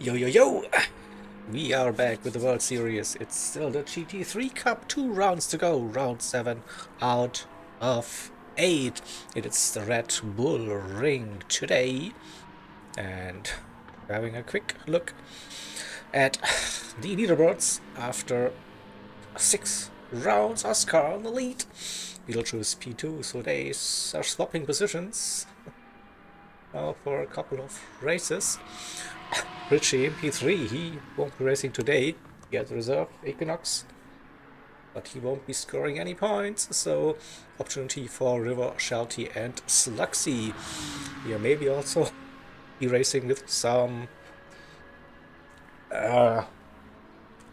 Yo yo yo! We are back with the World Series. It's still the GT3 Cup, 2 rounds to go. Round 7 out of 8. It is the Red Bull Ring today. And having a quick look at the leaderboards after 6 rounds. Oscar on the lead. Beetlejuice P2, so they are swapping positions now for a couple of races. Richie P3, he won't be racing today. He has reserve Equinox, but he won't be scoring any points, so opportunity for River, Shelty and Sluxy. Yeah, maybe also be racing with some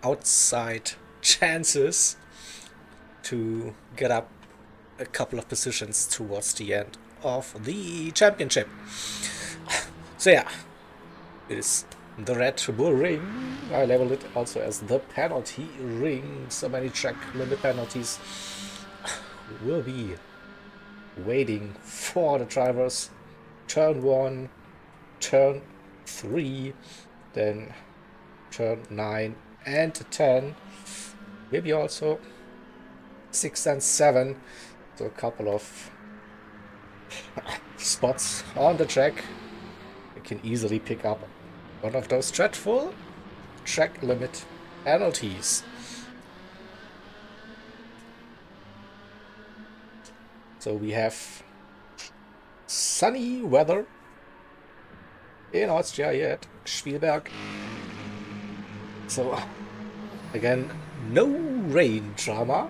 outside chances to get up a couple of positions towards the end of the championship. So yeah, it is the Red Bull Ring. I labeled it also as the penalty ring. So many track limit penalties will be waiting for the drivers. Turn 1, turn 3, then turn 9 and 10. Maybe also 6 and 7. So a couple of spots on the track. You can easily pick up one of those dreadful track limit penalties. So we have sunny weather in Austria here at Spielberg. So again, no rain drama.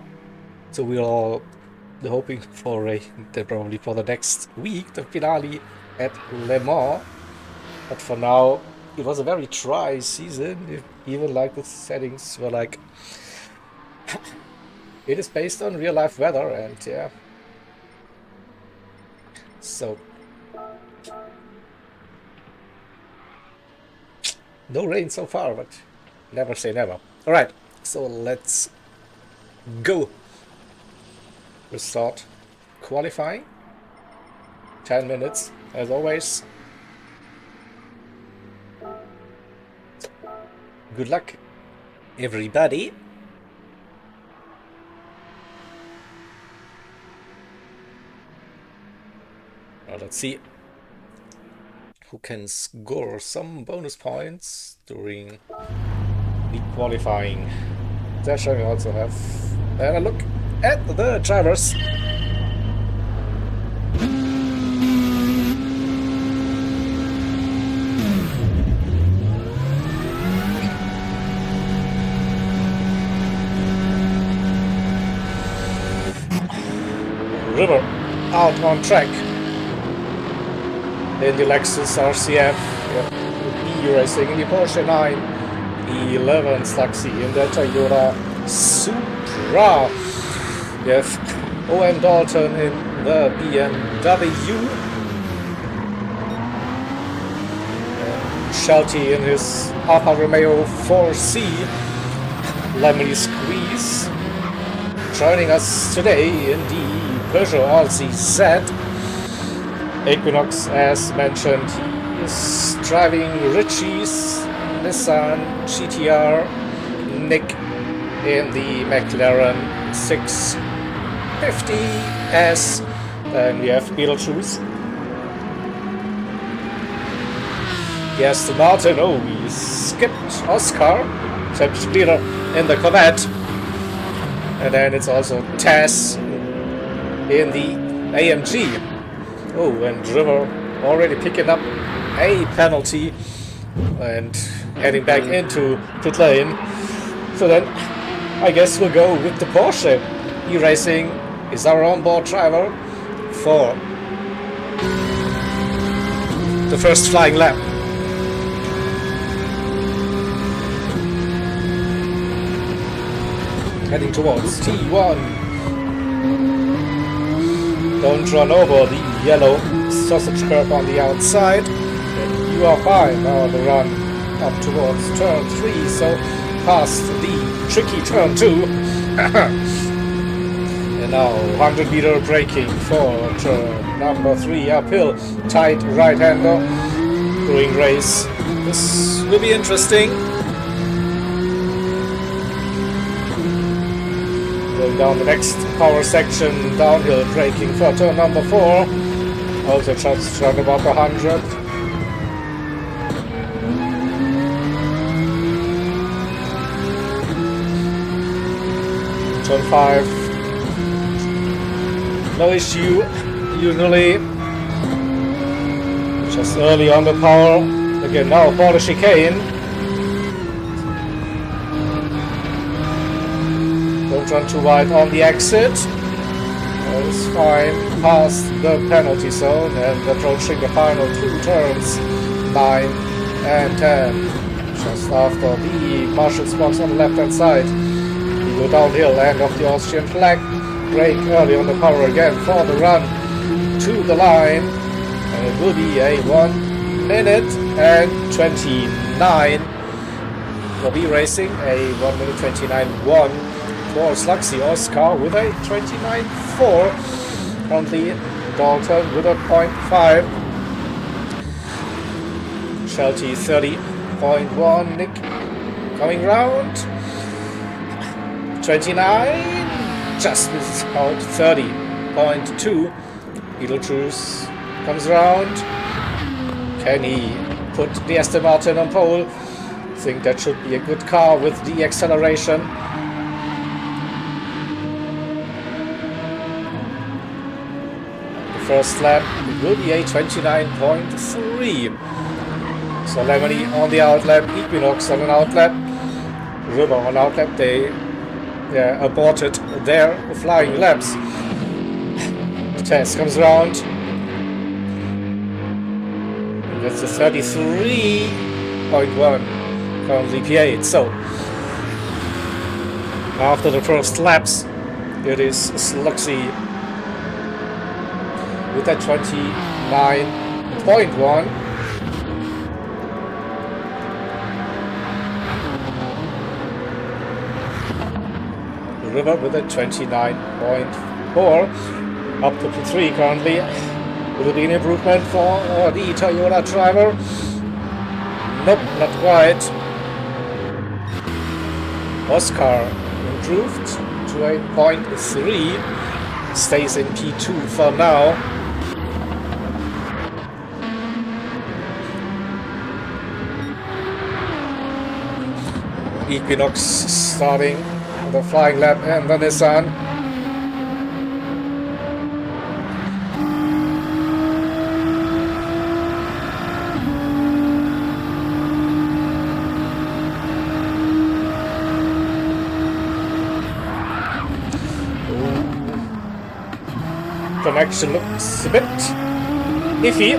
So we're all hoping for rain probably for the next week, the finale at Le Mans. But for now, it was a very dry season. Even like the settings were like, it is based on real life weather, and yeah. So no rain so far, but never say never. All right, so let's go. We'll start qualifying. 10 minutes as always. Good luck, everybody. Well, let's see who can score some bonus points during the qualifying session. We also have a look at the drivers. River out on track in the Lexus RCF, B racing in the Porsche 911 Sluxy in the Toyota Supra. We have O.M. Dalton in the BMW, Shelty in his Alfa Romeo 4C, Lemony Squeeze joining us today in the Peugeot RCZ. Equinox, as mentioned, he is driving Richie's Nissan GTR. Nick in the McLaren 650S. Then we have Beetlejuice. Yes, the Martin. Oh, we skipped Oscar, championship leader in the Corvette. And then it's also Tess in the AMG. Oh, and River already picking up a penalty and heading back into pit lane. So then I guess we'll go with the Porsche. E-Racing is our onboard driver for the first flying lap. Heading towards T1. Don't run over the yellow sausage curb on the outside. And you are fine. Now the run up towards turn 3, so past the tricky turn 2. And now 100 meter braking for turn number 3 uphill. Tight right-hander. brewing race. This will be interesting. Going down the next power section, downhill braking for turn number 4. Also just around about 100. Turn 5. No issue, usually. Just early on the power. Again, now for the chicane. Don't run too wide on the exit. That is fine. Past the penalty zone and approaching the final 2 turns, 9 and 10. Just after the marshal's box on the left hand side. We go downhill, end of the Austrian flag. Brake early on the power again for the run to the line. And it will be a 1 minute and 29. We'll be racing a 1 minute 29.1 for Sluxy Oscar with a 29.4. Currently Dalton with a 0.5. Shelty 30.1. Nick coming round. 29. Just misses out 30.2. Beetlejuice comes around. Can he put the Aston Martin on pole? I think that should be a good car with the acceleration. The first lap it will be a 29.3. So Lemony on the outlap, Equinox on an outlap, River on outlap. They aborted their flying laps. Tess comes around. That's a 33.1, currently P8. So after the first laps, it is Sluxy with that 29.1. River with a 29.4. Up to P3 currently. Will it be an improvement for the Toyota driver? Nope, not quite. Oscar improved to a 0.3. Stays in P2 for now. Equinox starting the flying lap and the Nissan. Connection looks a bit iffy.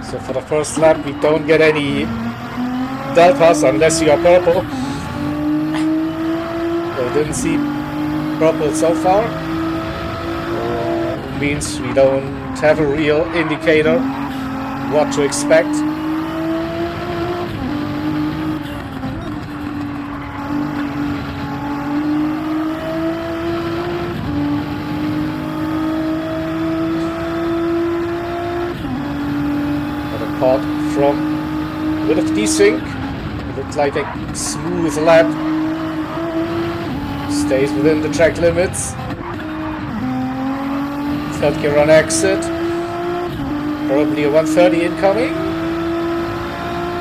So for the first lap we don't get any deltas unless you are purple. So didn't see purple so far. Means we don't have a real indicator what to expect. But apart from a bit of desync, it looked like a smooth lap. Stays within the track limits. Third gear on exit. Probably a 130 incoming.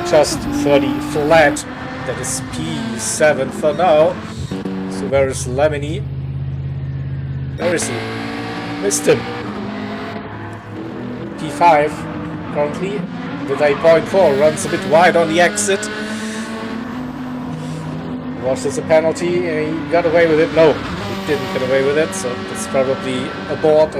Just 30 flat. That is P7 for now. So where is Lemony? Where is he? Missed him. P5 currently with a 0.4. Runs a bit wide on the exit. Was this a penalty? He got away with it? No, he didn't get away with it. So it's probably abort.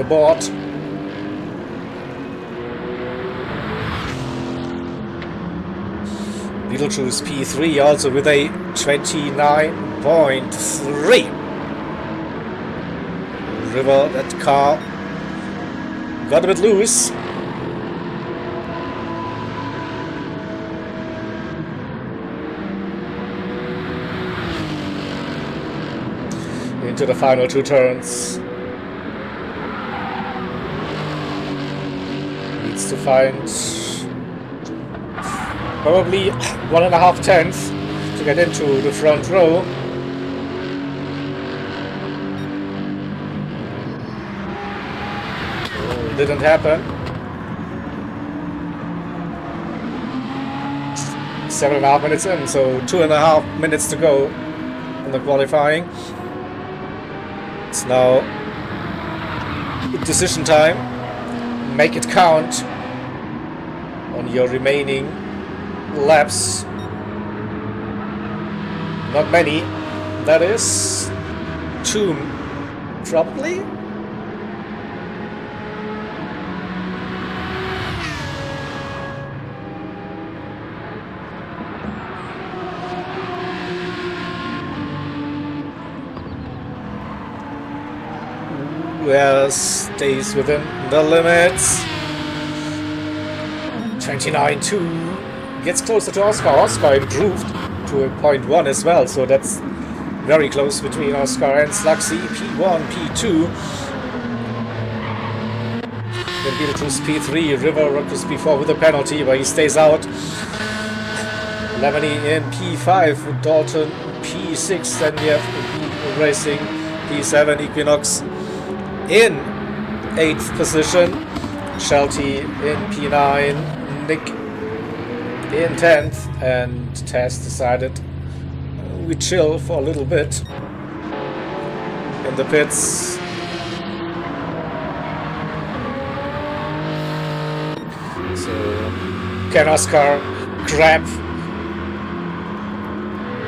Beetlejuice P3 also with a 29.3. River, that car got a bit loose. into the final 2 turns. Needs to find probably 1.5 tenths to get into the front row. Oh, didn't happen. 7.5 minutes in, so 2.5 minutes to go in the qualifying. It's now decision time. Make it count on your remaining laps. Not many. That is 2, probably. Well, stays within the limits. 29.2 gets closer to Oscar. Oscar improved to a 0.1 as well, so that's very close between Oscar and Sluxy. P1, P2. Then Beetlejuice P3, River Rockers P4 with a penalty, but he stays out. Lemony in P5, Dalton P6, then we have Racing P7, Equinox in 8th position, Shelty in P9, Nick in 10th, and Tess decided we chill for a little bit in the pits. So can Oscar grab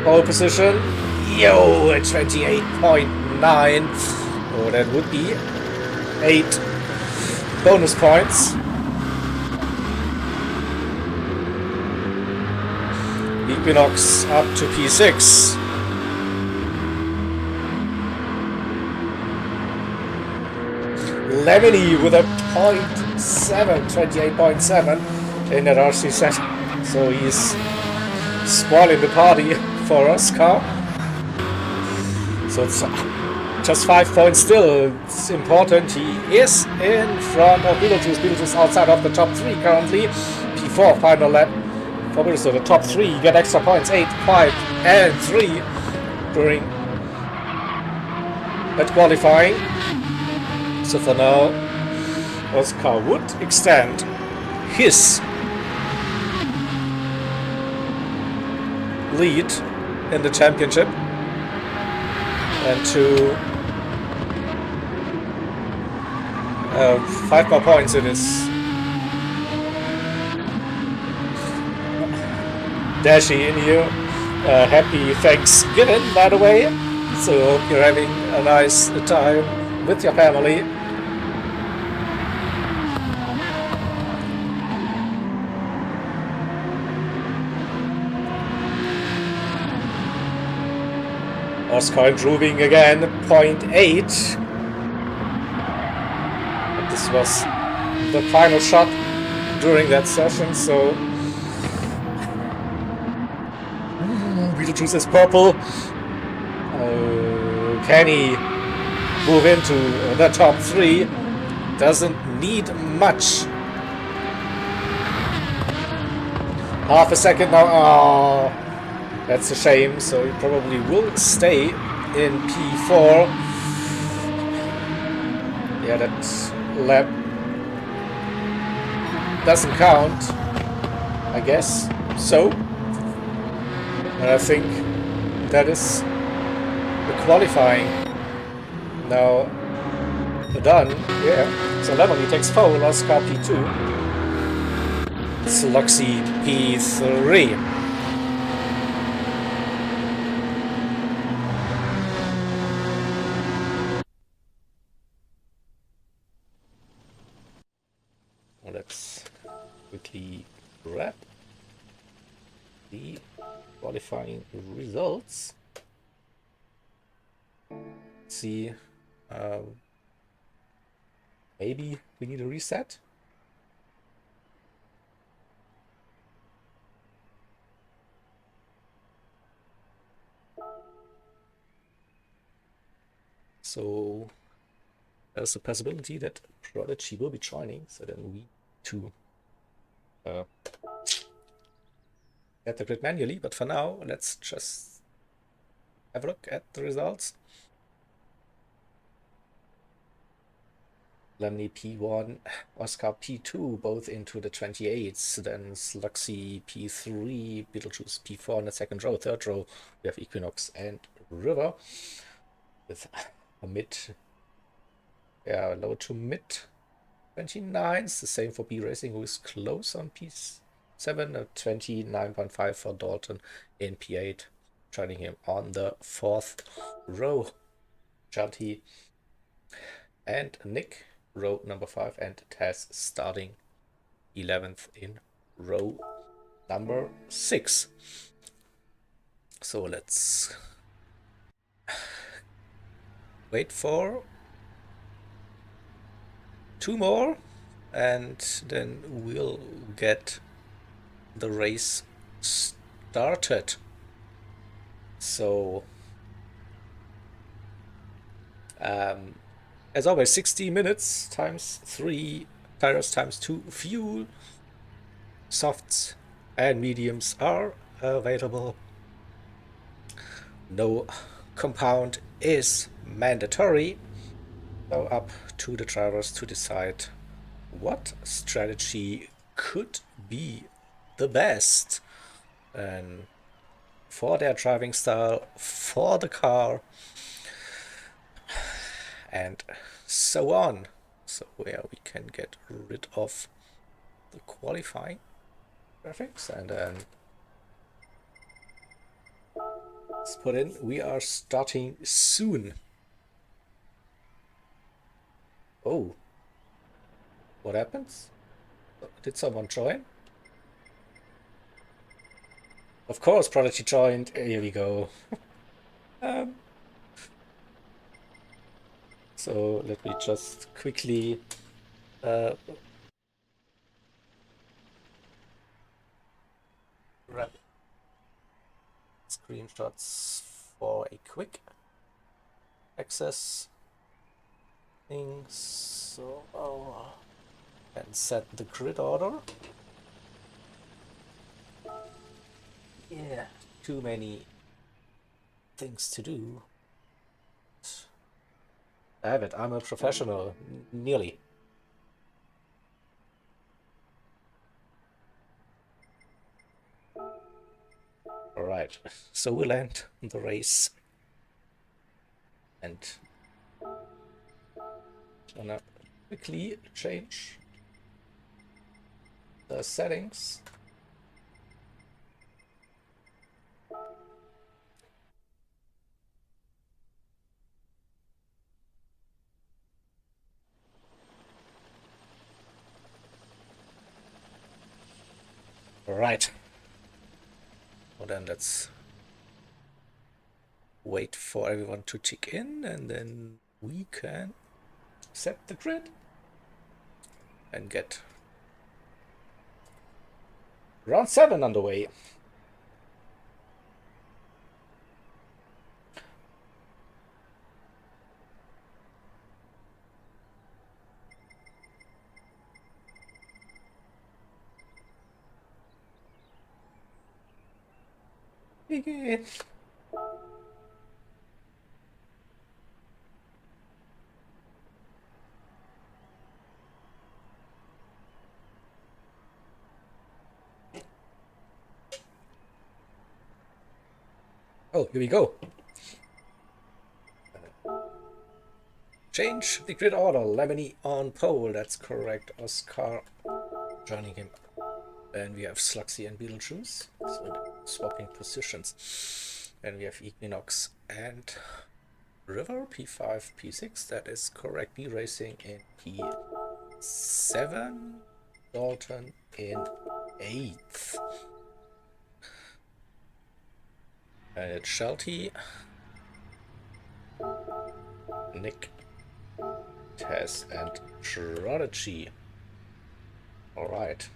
pole position? Yo, at 28.9. Oh, that would be 8 bonus points. Equinox up to P6. Lemony with a 0.7, 28.7 in that RC set. So he's spoiling the party for Oscar. So it's just 5 points still. It's important. He is in front of Beetlejuice. Beetlejuice outside of the top 3 currently. P4 final lap for Beetlejuice. So the top 3 get extra points. 8, 5, and 3 during that qualifying. So for now, Oscar would extend his lead in the championship and to 5 more points it is. Dashi in here. Happy Thanksgiving, by the way. So hope you're having a nice time with your family. Oscar improving again, 0.8. But this was the final shot during that session, so Beetlejuice is purple. Can he move into the top 3? Doesn't need much. Half a second now. Oh, that's a shame. So he probably will stay in P4. Yeah, that lap doesn't count, I guess. So, and I think that is the qualifying now done. Yeah. So Lemony takes pole, Oscar P2. Sluxy P3. Let's quickly wrap the qualifying results. Let's see. Maybe we need a reset. So there's a possibility that Prodigy will be joining, so then we to get the grid manually. But for now, let's just have a look at the results. Lemny P1, Oscar P2, both into the 28s. Then Sluxy P3, Beetlejuice P4 in the second row. Third row, we have Equinox and River with a low to mid 29s. The same for B Racing, who is close on P7, a 29.5 for Dalton in P8, joining him on the fourth row. Shelty and Nick, row number 5, and Taz starting 11th in row number 6. So let's wait for 2 more, and then we'll get the race started. So as always, 60 minutes times 3 tires times 2 fuel. Softs and mediums are available. No compound is mandatory. So up to the drivers to decide what strategy could be the best and for their driving style, for the car, and so on. So where we can get rid of the qualifying graphics, and then let's put in, we are starting soon. Oh, what happens? Did someone join? Of course, Prodigy joined. Here we go. So let me just quickly grab screenshots for a quick access thing. So and set the grid order. Yeah, too many things to do. I have it. I'm a professional, nearly. Alright, so we'll end the race. And gonna quickly change the settings. Alright. Well then let's wait for everyone to tick in, and then we can set the grid and get round 7 underway. Oh, here we go. Change the grid order. Lemony on pole. That's correct. Oscar joining him. And we have Sluxy and Beetlejuice. So swapping positions. And we have Equinox and River, P5, P6. That is correct. B Racing in P7. Dalton in 8th. And it's Shelty, Nick, Tess, and Prodigy. Alright.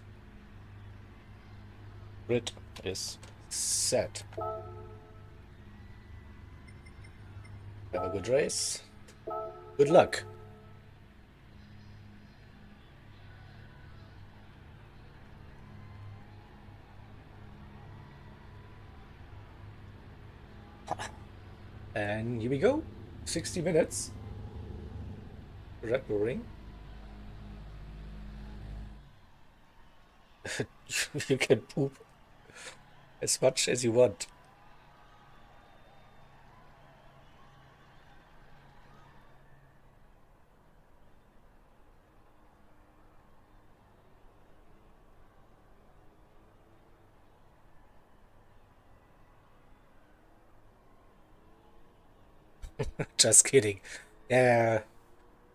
Grid is set. Have a good race. Good luck. And here we go. 60 minutes. Red Bull Ring. You can poop as much as you want. Just kidding. Yeah,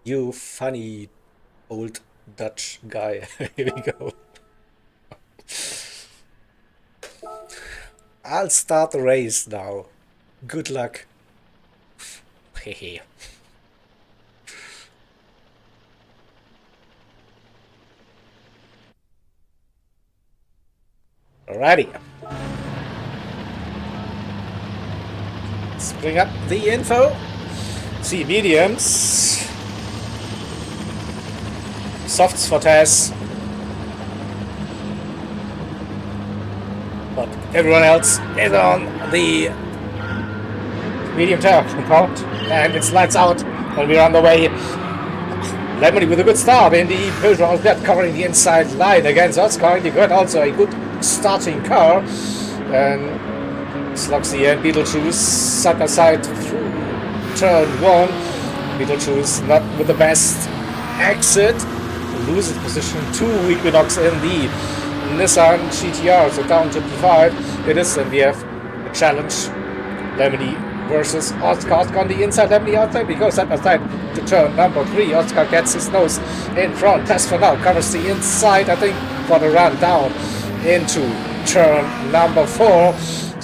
you funny old Dutch guy. Here we go. I'll start the race now. Good luck. Hehe. Alrighty. Let's bring up the info. See mediums. Softs for Tess. But everyone else is on the medium tire compound, and it's lights out when we're on the way. Lemony with a good start in the Peugeot Alpette, covering the inside line against Oscar. He got also a good starting car, and Sluxy and Beetlejuice side by side through turn 1. Beetlejuice not with the best exit, loses position 2. Equinox in the Nissan GTR, so down to P5 it is, and we have a challenge. Lemony versus Oscar. Oscar on the inside, Lemony outside. We go side by side to turn number 3. Oscar gets his nose in front. Test for now covers the inside, I think, for the run down into turn number 4.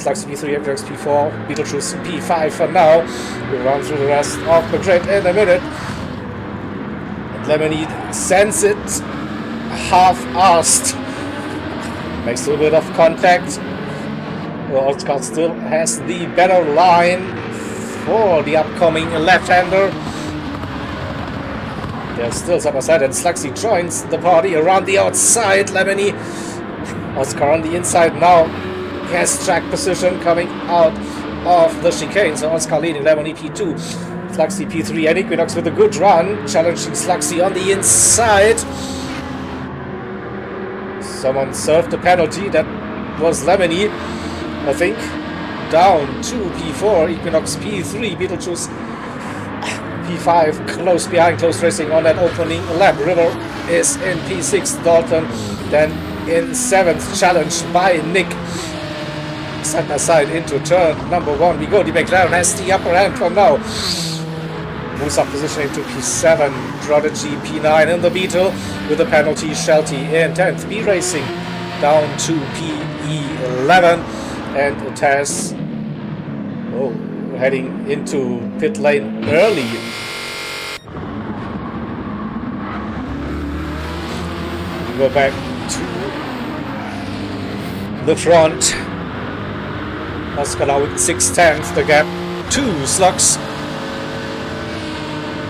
Sluxy P3, Equinox P4, Beetlejuice P5 for now. We'll run through the rest of the grid in a minute. And Lemony sends it half-assed. Makes a little bit of contact. Oscar still has the better line for the upcoming left-hander. They're still side by side, and Sluxy joins the party around the outside. Lemony, Oscar on the inside now. Has track position coming out of the chicane. So Oscar leading, Lemony P2. Sluxy P3, and Equinox with a good run. Challenging Sluxy on the inside. Someone served a penalty. That was Lemony, I think. Down to P4, Equinox P3, Beetlejuice P5, close behind, close racing on that opening lap. River is in P6, Dalton then in 7th, challenged by Nick. Side by side into turn number 1. We go, the McLaren has the upper hand for now. Moves up positioning to P7, Prodigy P9 in the Beetle with a penalty. Shelty in 10th, B Racing down to P11, and Tess heading into pit lane early. We go back to the front. Oscar now with 6/10, the gap to Slux.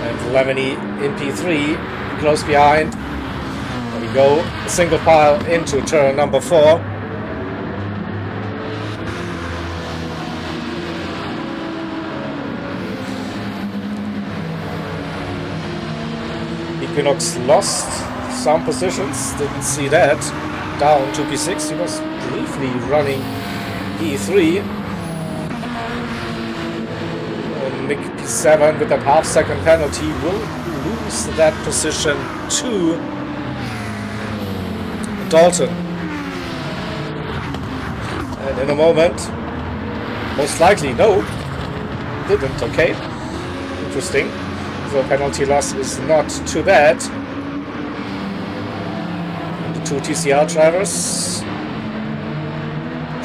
And Lemony in P3, close behind. There we go, a single pile into turn number 4. Equinox lost some positions, didn't see that. Down to P6, he was briefly running P3. Nick P7 with that half-second penalty will lose that position to Dalton. And in a moment, most likely, no, didn't, okay. Interesting. So penalty loss is not too bad. And the 2 TCR drivers,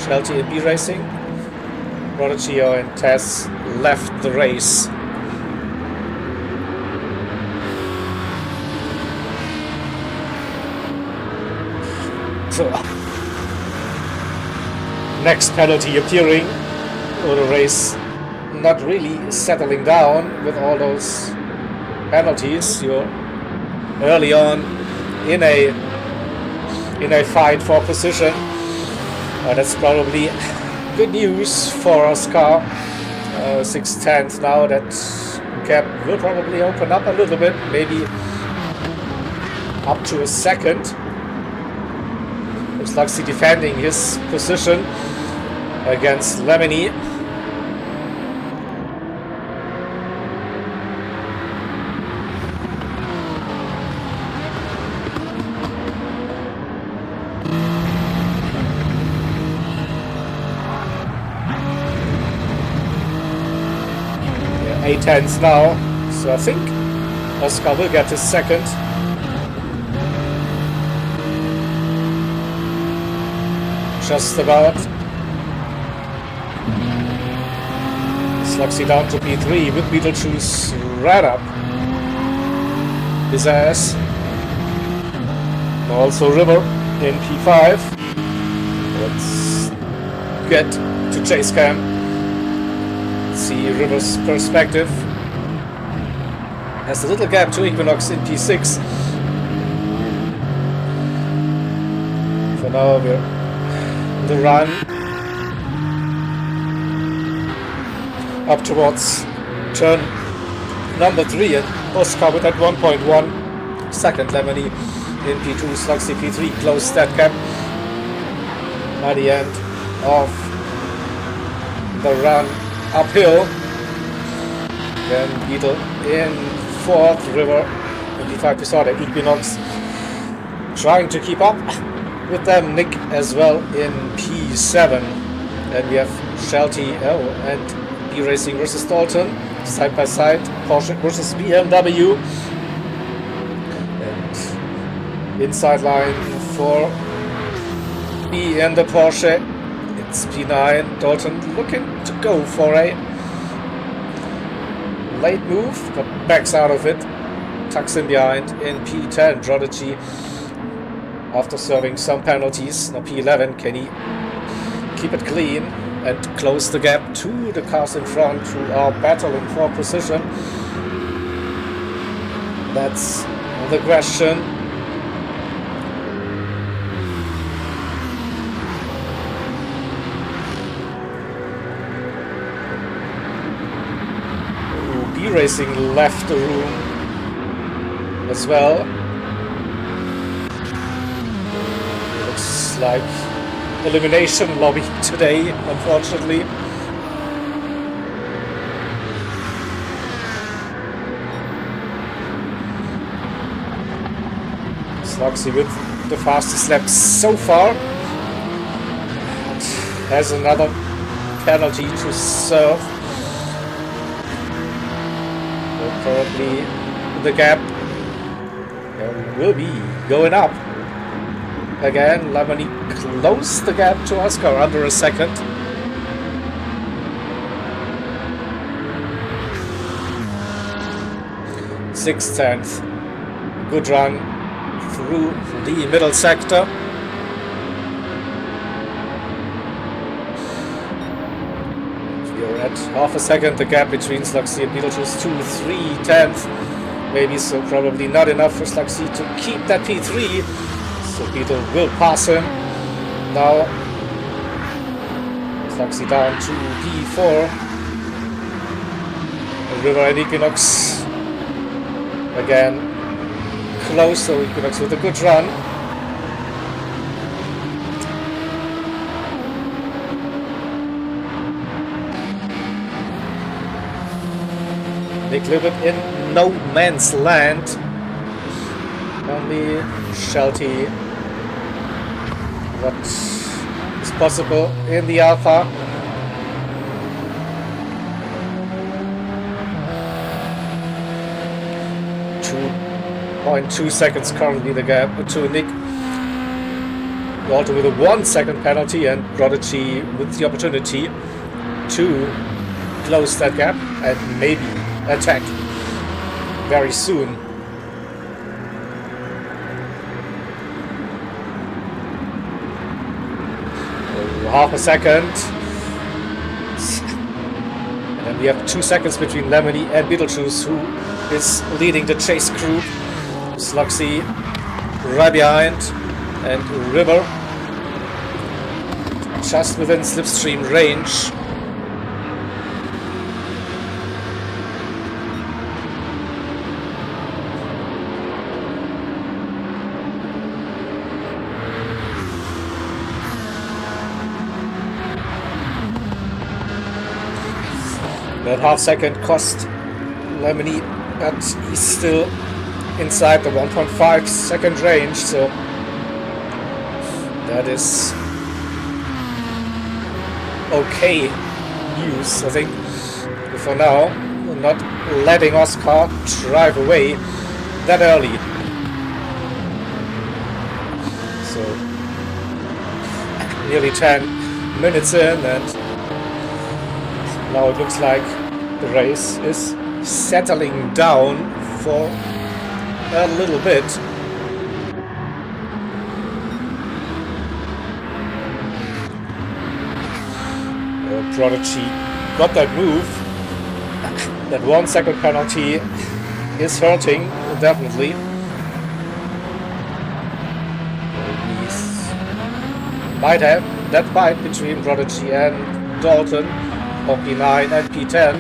Shelty and B Racing. Prodigy and Tess left the race. So, next penalty appearing, or the race not really settling down with all those penalties. You're early on in a fight for position. That's probably good news for Oscar. 6/10 now. That gap will probably open up a little bit, maybe up to a second. Looks like he's defending his position against Lemony. Yeah, 8/10 now, so I think Oscar will get his second. Just about. Slugsy down to P3 with Beetlejuice right up his ass. Also River in P5. Let's get to chase cam. See River's perspective. Has a little gap to Equinox in P6. For now we're the run up towards turn number 3, and Oscar with that 1.1 second. Lemony in P2, Slugsy P3 closed that gap at the end of the run uphill. Then Beetle in 4th, River in P5. We saw that Equinox trying to keep up with them, Nick as well in P7. Then we have Shelty and B Racing versus Dalton, side by side, Porsche versus BMW. And inside line for B and the Porsche, it's P9. Dalton looking to go for a late move, but backs out of it, tucks in behind in P10. Prodigy, after serving some penalties. Now P11, can he keep it clean and close the gap to the cars in front who are battling for position? That's the question. B Racing left the room as well. Like elimination lobby today, unfortunately. Slugsy with the fastest lap so far. Has another penalty to serve. Probably the gap will be going up. Again, Lemony closed the gap to Oscar under a second. Sixth, good run through the middle sector. We're at half a second, the gap between Slugsy and Beetlejuice, 2/3/10. Maybe, so probably not enough for Slugsy to keep that P3. So Beetle will pass him. Now Slugsy down to P4. River and Equinox again close, so Equinox with a good run. Nick a little bit in no man's land. Only Shelty. What is possible in the Alpha? 2.2 seconds currently the gap to Nick. Walter with a 1 second penalty, and Prodigy with the opportunity to close that gap and maybe attack very soon. Half a second, and then we have 2 seconds between Lemony and Beetlejuice, who is leading the chase group. Slugsy right behind, and River just within slipstream range. That half second cost Lemony, but he's still inside the 1.5 second range, so that is okay news, I think, for now. Not letting Oscar drive away that early. So nearly 10 minutes in, and now it looks like the race is settling down for a little bit. Prodigy got that move. That 1 second penalty is hurting, definitely. We might have that fight between Prodigy and Dalton, or P9 and P10.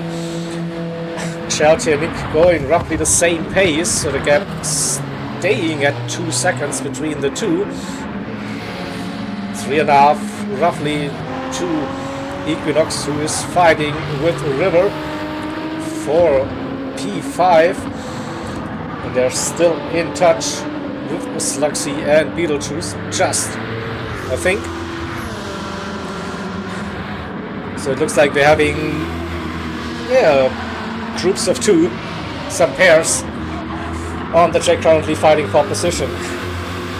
Shelty and Nick going roughly the same pace, so the gap staying at 2 seconds between the two. 3.5, roughly, to Equinox, who is fighting with River for P5, and they're still in touch with Slugsy and Beetlejuice, just, I think. So it looks like they're having, groups of two, some pairs on the track currently fighting for position.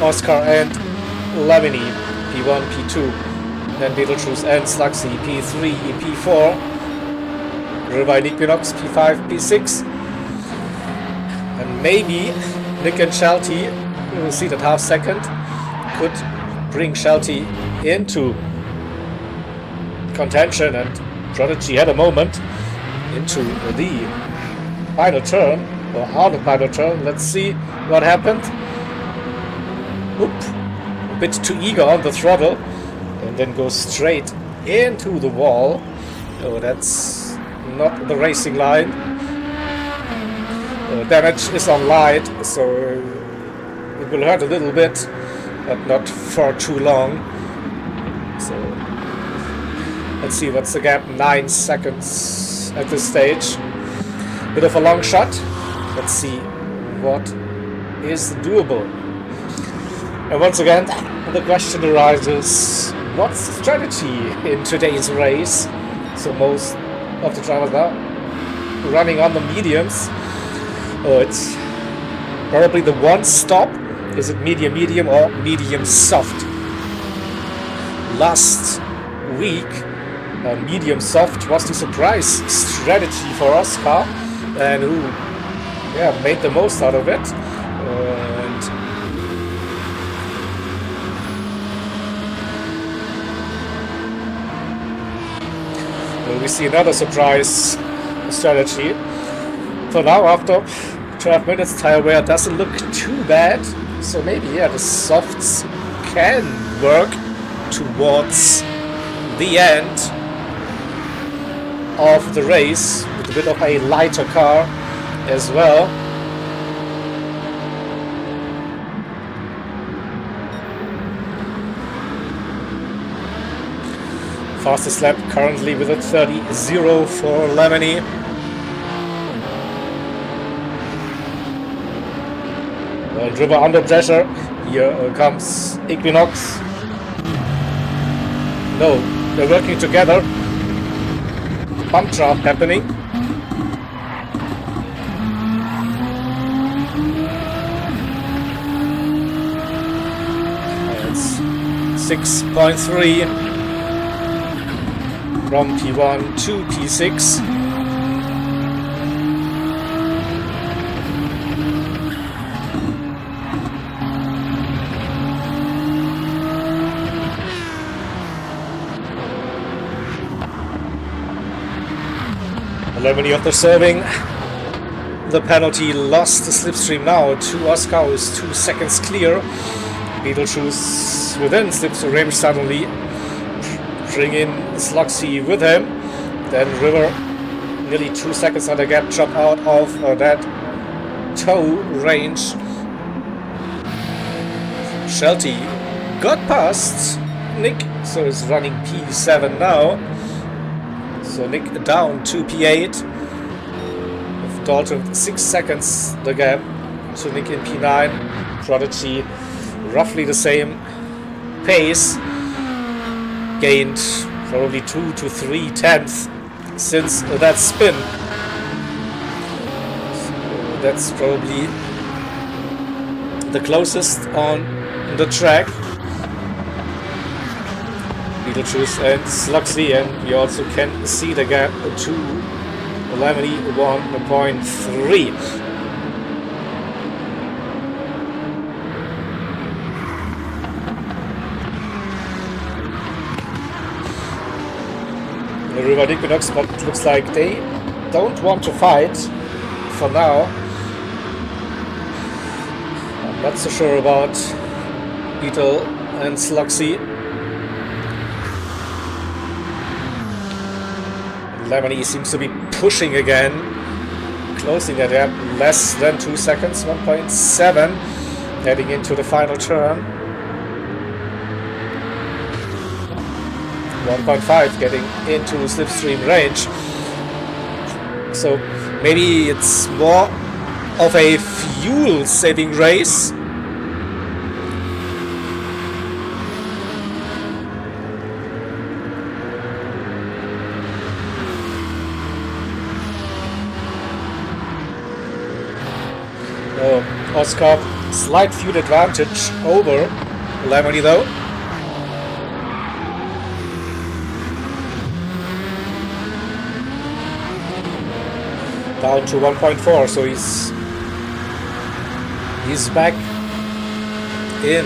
Oscar and Lemony, P1, P2, then Beetlejuice and Slugsy, P3, P4, River and Equinox, P5, P6, and maybe Nick and Shelty, we will see that half second, could bring Shelty into contention, and Prodigy had a moment into the final turn, or out of final turn. Let's see what happened. Oop, a bit too eager on the throttle, and then goes straight into the wall. Oh, that's not the racing line. Damage is on light, so it will hurt a little bit, but not for too long. So let's see what's the gap. 9 seconds at this stage. Bit of a long shot. Let's see what is doable. And once again, the question arises, what's the strategy in today's race? So most of the drivers are running on the mediums. Oh, it's probably the one stop. Is it medium or medium soft? Last week, medium soft was the surprise strategy for Oscar, and who made the most out of it. And we see another surprise strategy. For now, after 12 minutes, tire wear doesn't look too bad. So maybe, the softs can work towards the end of the race with a bit of a lighter car as well. Fastest lap currently with a 30.0 for Lemony. River under pressure. Here comes Equinox. No, they're working together. Bump draft happening. It's 6.3 from P1 to P6. Lemony of the serving. the penalty, lost the slipstream now to Oscar, who is 2 seconds clear. Beetlejuice within slipstream range suddenly, bring in Slugsy with him. Then River, nearly 2 seconds on the gap, drop out of that toe range. Shelty got past Nick, so is running P7 now. So Nick down to P8. With Dalton 6 seconds the gap to Nick in P9. Prodigy roughly the same pace. Gained probably 2 to 3 tenths since that spin. So that's probably the closest on the track. Beetlejuice and Slugsy, and we also can see the gap to Lemony 1.3. The River Equinox, but it looks like they don't want to fight for now. I'm not so sure about Beetle and Slugsy. Lemony seems to be pushing again, closing that gap less than 2 seconds, 1.7, heading into the final turn. 1.5 getting into slipstream range. So maybe it's more of a fuel saving race. Oscar, slight fuel advantage over Lemony though. Down to 1.4, so he's back in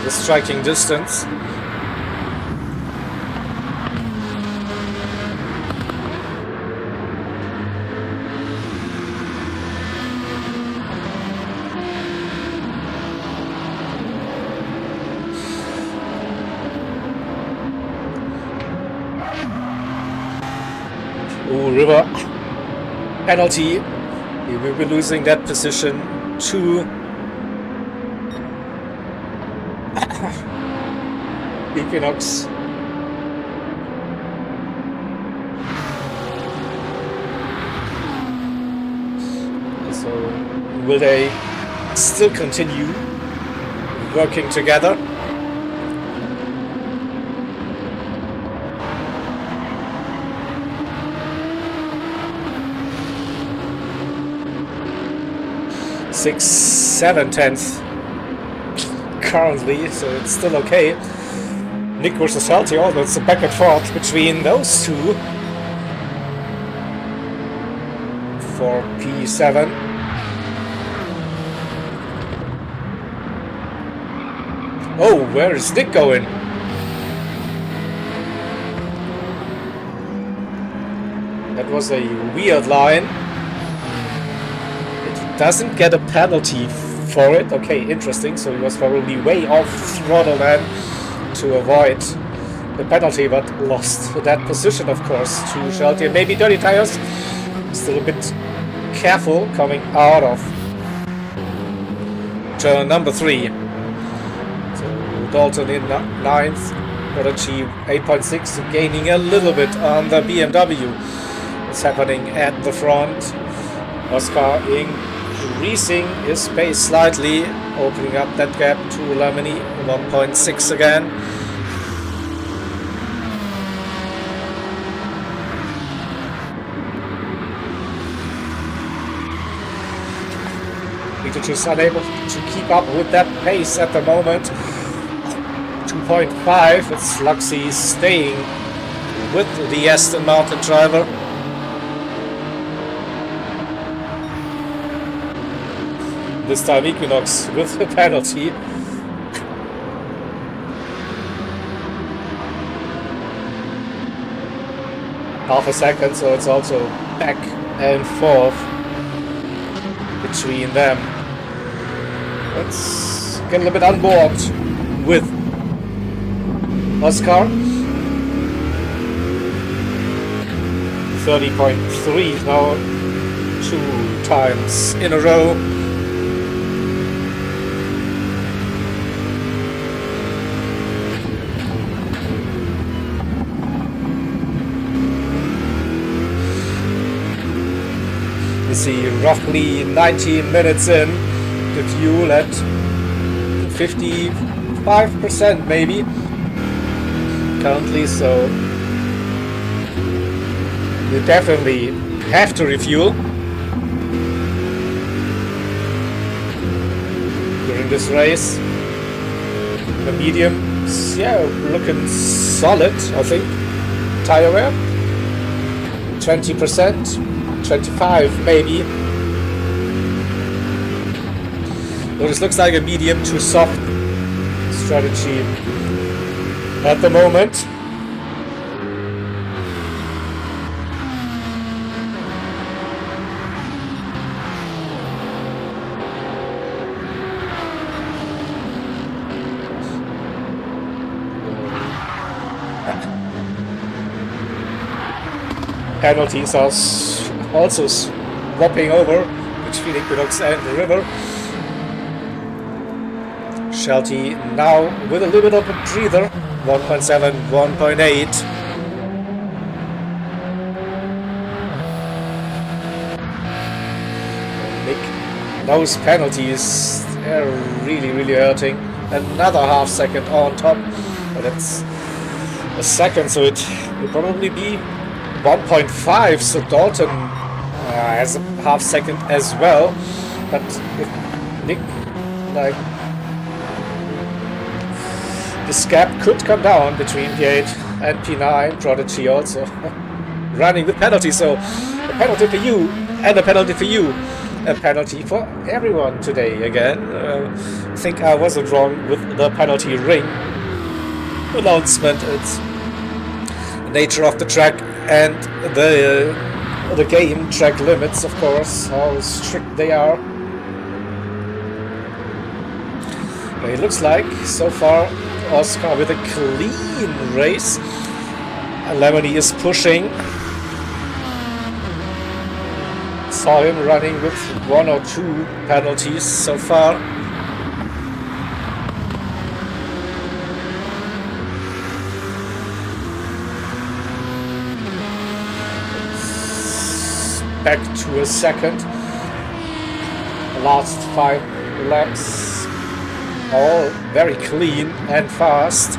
the striking distance. Ooh, River. Penalty. He will be losing that position to Equinox. So will they still continue working together? Six, 7 tenths currently, so it's still okay. Nick versus Healthy, although it's a back and forth between those two for P7. Oh, where is Nick going? That was a weird line. Doesn't get a penalty for it. Okay, interesting. So he was probably way off throttle then to avoid the penalty, but lost that position, of course, to Shelty. Maybe dirty tires. Still a bit careful coming out of turn number 3. So Dalton in 9th, Prodigy 8.6, gaining a little bit on the BMW. What's happening at the front? Oscar increasing his pace slightly, opening up that gap to Lemony 1.6 again. Beetlejuice unable to keep up with that pace at the moment. 2.5, it's Slugsy staying with the Aston Martin driver. This time Equinox with the penalty. Half a second, so it's also back and forth between them. Let's get a little bit on board with Oscar. 30.3 now, 2 times in a row. You see, roughly 90 minutes in, the fuel at 55% maybe currently, so you definitely have to refuel during this race. The mediums, yeah, looking solid, I think. Tire wear 20%, 25 maybe. So this looks like a medium to soft strategy at the moment. Penalties are also swapping over between Equinox and the River. Shelty now with a little bit of a breather, 1.7, 1.8. Nick, those penalties, they're really hurting. Another half second on top, but that's a second, so it will probably be 1.5, so Dalton has a half second as well. But if Nick, like, this gap could come down between P8 and P9. Prodigy also running with penalty, so a penalty for you and a penalty for you. A penalty for everyone today again. I think I wasn't wrong with the penalty ring announcement. It's the nature of the track and the game track limits, of course, how strict they are. But it looks like so far Oscar with a clean race. Lemony is pushing. Saw him running with 1 or 2 penalties so far. Back to a second. The last 5 laps, all very clean and fast.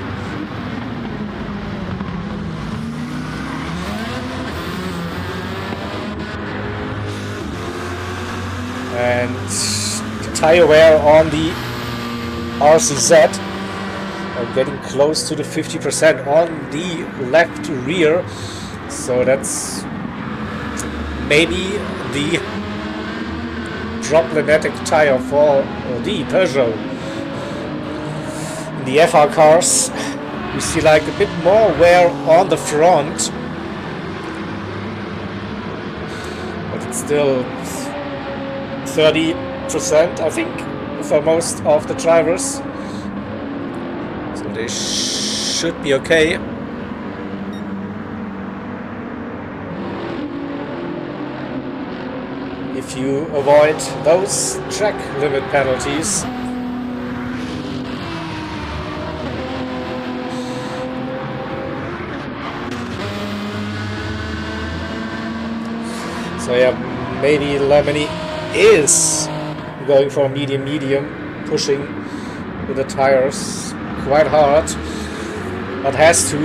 And the tire wear on the RCZ are getting close to the 50% on the left rear, so that's maybe the problematic tire for the Peugeot. In the FR cars, we see like a bit more wear on the front, but it's still 30%, I think, for most of the drivers, so they should be okay. If you avoid those track limit penalties. So yeah, maybe Lemony is going for a medium, pushing with the tires quite hard, but has to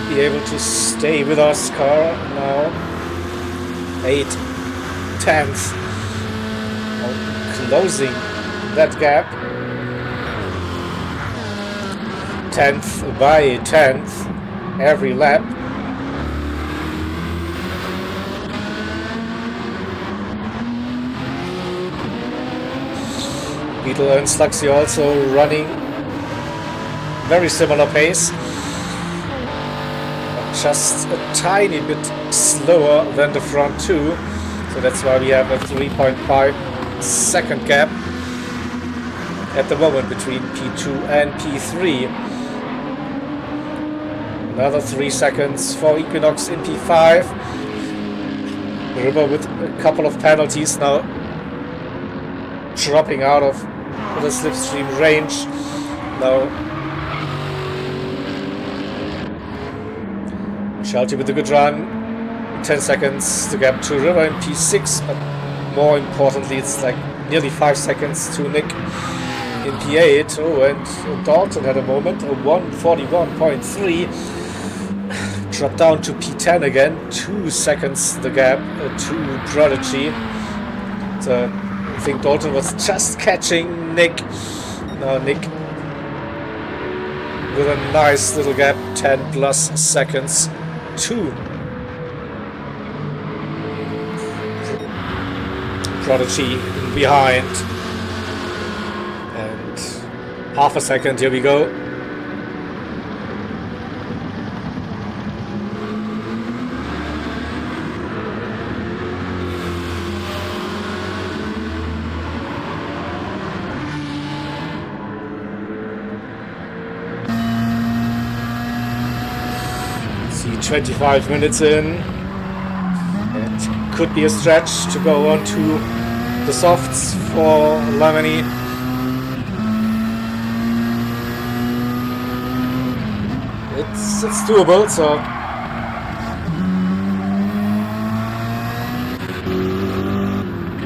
be able to stay with Oscar now. 8/10 closing that gap. 10th by 10th every lap. Beetle and Sluxy also running very similar pace, but just a tiny bit slower than the front two. So that's why we have a 3.5 second gap at the moment between P2 and P3. Another 3 seconds for Equinox in P5. River with a couple of penalties now, dropping out of the slipstream range. Now Shelty with a good run. 10 seconds to gap to River in P6, but more importantly it's like nearly 5 seconds to Nick in P8. Oh, and Dalton had a moment, a 1:41.3. Dropped down to P10 again, 2 seconds the gap to Prodigy. So I think Dalton was just catching Nick. Now Nick with a nice little gap, 10 plus seconds to Prodigy behind. And half a second, here we go. See, 25 minutes in. It could be a stretch to go on to the softs for Lemony. It's doable, so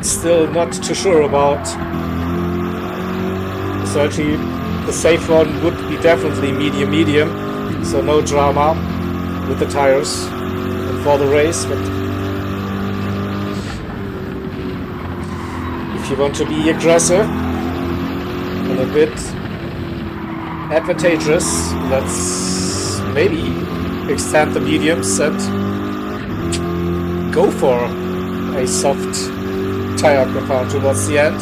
still not too sure about. Certainly the safe one would be definitely medium, so no drama with the tires and for the race, but if you want to be aggressive and a bit advantageous, let's maybe extend the mediums and go for a soft tire compound towards the end.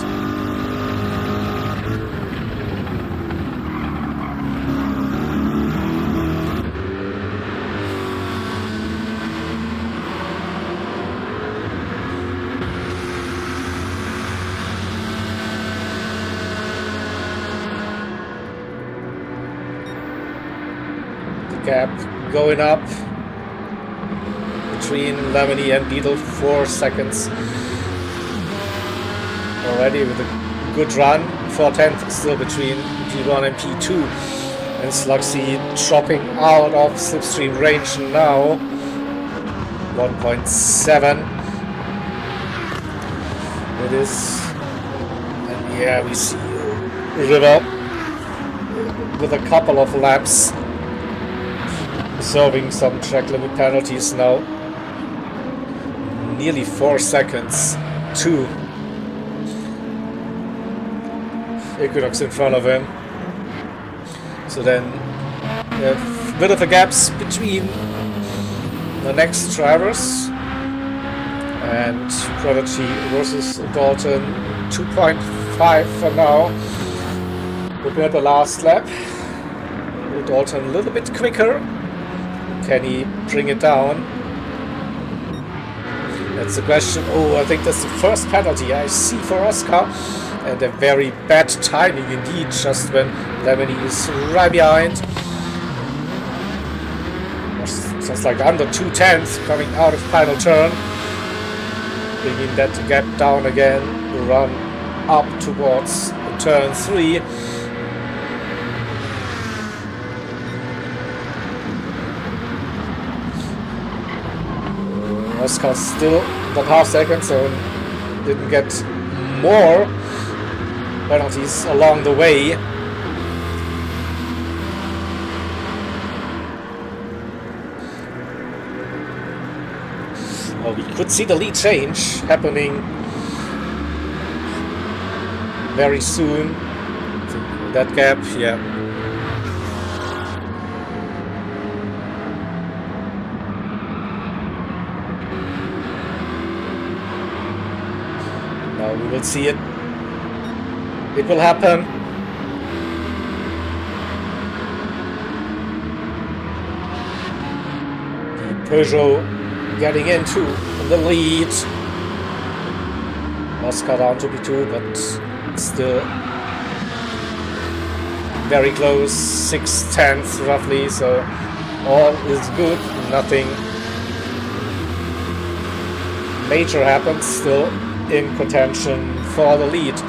Gap going up between Lemony and Beetle, 4 seconds already with a good run. 4/10 still between P1 and P2, and Slugsy dropping out of slipstream range now, 1.7 it is. And yeah, we see River with a couple of laps serving some track limit penalties now. Nearly 4 seconds to Equinox in front of him. So then a bit of the gaps between the next drivers, and Prodigy versus Dalton, 2.5 for now. Looking at the last lap, Dalton a little bit quicker. Can he bring it down? That's the question. Oh, I think that's the first penalty I see for Oscar. And a very bad timing indeed, just when Lemony is right behind. Just like under 2/10 coming out of final turn. Bringing that gap down again, run up towards turn 3. Oscar still got half second, so didn't get more penalties along the way. Well, we could see the lead change happening very soon. That gap, yeah. Now we will see it. It will happen. The Peugeot getting into the lead. Oscar down to P2, but still very close, 6/10 roughly, so all is good, nothing major happens, still in contention for the lead.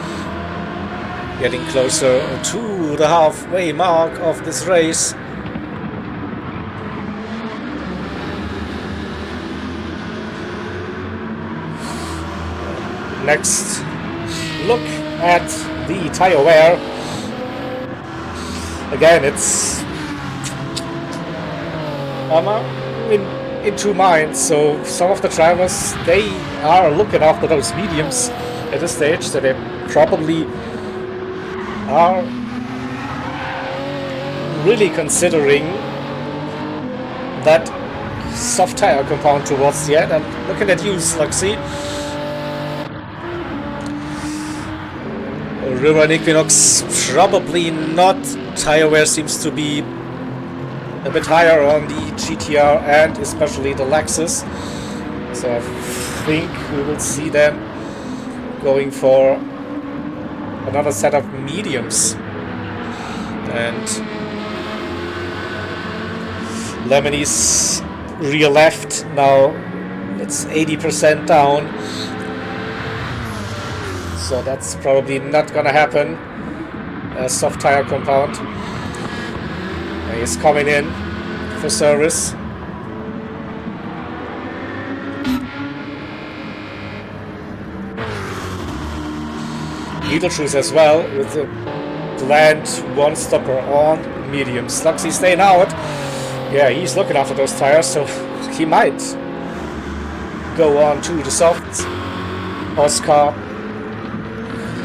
Getting closer to the halfway mark of this race. Next, look at the tire wear. Again, it's in two minds. So some of the drivers, they are looking after those mediums at this stage, so they probably are really considering that soft tire compound towards the end. And looking at you, Sluxy. River and Equinox probably not. Tire wear seems to be a bit higher on the GTR and especially the Lexus. So I think we will see them going for another set of mediums. And Lemony's rear left now, it's 80% down. So that's probably not gonna happen. A soft tire compound. He's coming in for service. Beetlejuice as well with the planned one stopper on mediums. Sluxy staying out. Yeah, he's looking after those tires, so he might go on to the softs. Oscar.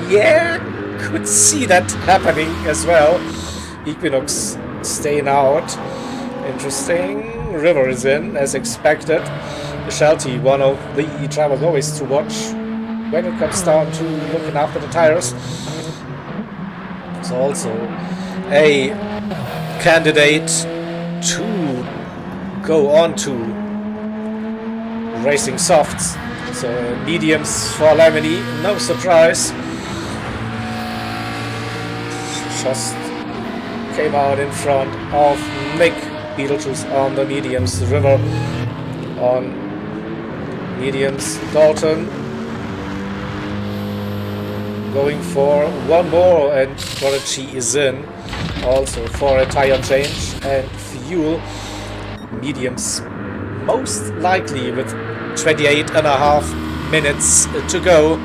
Yeah, could see that happening as well. Equinox staying out. Interesting. River is in, as expected. Shelty, one of the drivers always to watch when it comes down to looking after the tires. It's also a candidate to go on to racing softs. So mediums for Lemony, no surprise. Just came out in front of Nick. Beetlejuice on the mediums, River on mediums, Dalton going for one more, and Prodigy is in also for a tire change and fuel. Mediums most likely with 28.5 minutes to go.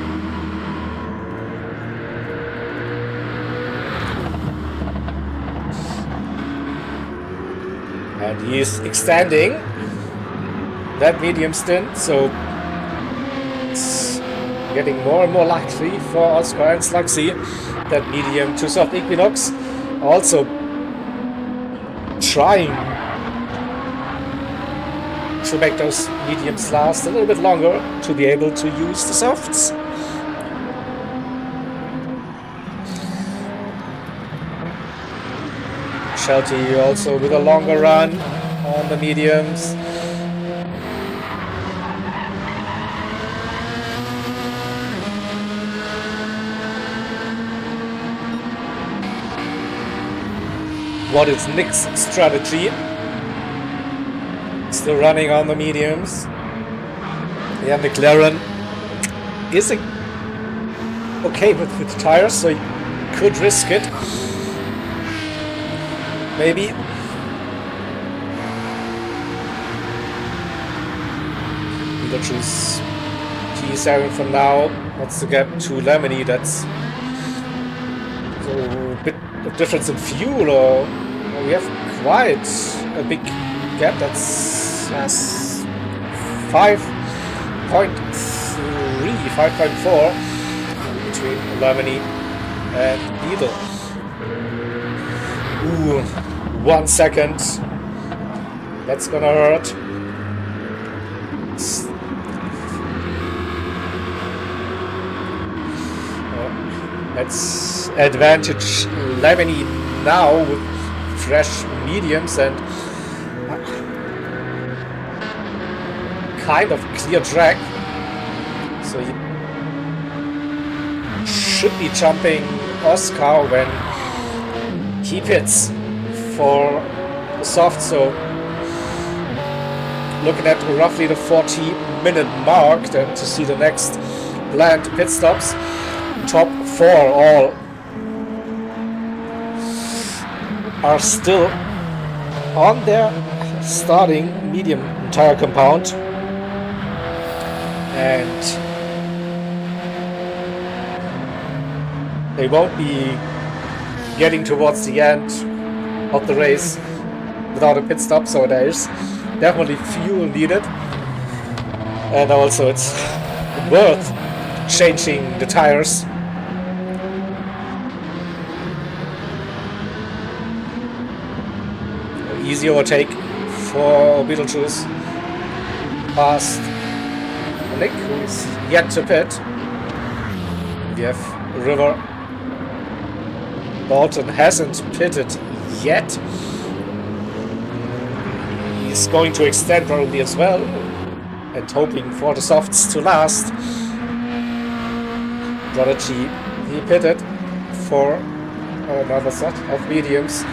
And he is extending that medium stint, so it's getting more and more likely for Oscar and Sluxy that medium to soft. Equinox also trying to make those mediums last a little bit longer to be able to use the softs. Shelty also with a longer run on the mediums. What is Nick's strategy? Still running on the mediums. Yeah, McLaren is okay with the tires, so he could risk it. Maybe. We'll choose T7 for now. What's the gap to Lemony? That's a bit of difference in fuel, or we have quite a big gap. That's 5.3, 5.4 between Lemony and Beetle. Ooh, 1 second. That's gonna hurt. That's advantage Lemony now with fresh mediums and kind of clear track. So should be jumping Oscar when he pits for the soft. So looking at roughly the 40-minute mark then to see the next planned pit stops. Top 4 all are still on their starting medium tire compound, and they won't be getting towards the end of the race without a pit stop, so there's definitely fuel needed, and also it's worth changing the tires. Easy overtake for Beetlejuice past Nick, who is yet to pit. We have River. Dalton hasn't pitted yet. He's going to extend probably as well, and hoping for the softs to last. Prodigy, he pitted for another set of mediums.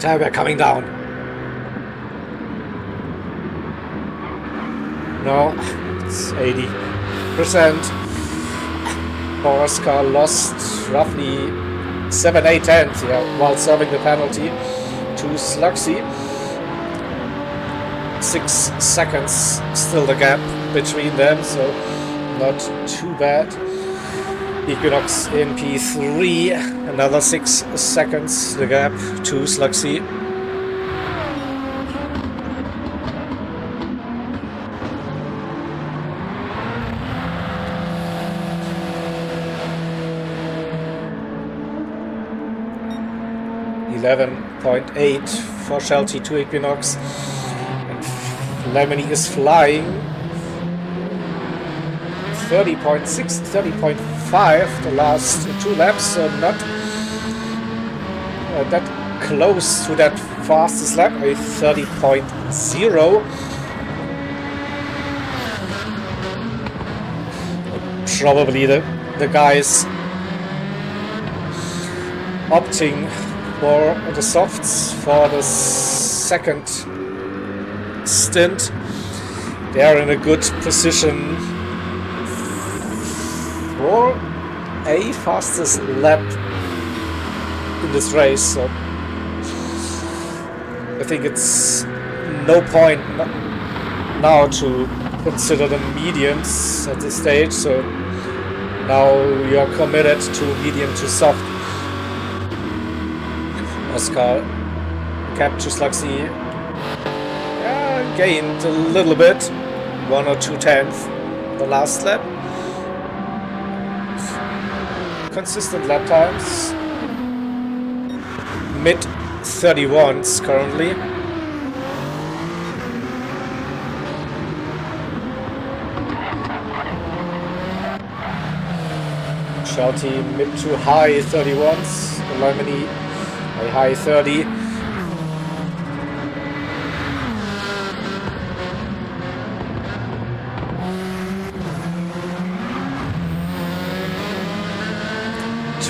Tire coming down. No, it's 80%. Oscar lost roughly 7/8 tenths while serving the penalty to Slugsy. 6 seconds still the gap between them, so not too bad. Equinox in P3, another 6 seconds the gap to Slugsy. .8 for Shelty to Equinox, and Lemony is flying 30.6, 30.5 the last 2 laps, so not that close to that fastest lap, a 30.0. Probably the guys opting for the softs for the second stint. They are in a good position for a fastest lap in this race, so I think it's no point now to consider the mediums at this stage, so now we are committed to medium to soft. Oscar kept just like the gained a little bit, 1 or 2 tenths the last lap. Consistent lap times, mid 31s currently. Shelty mid to high 31s, Lemony a high 30.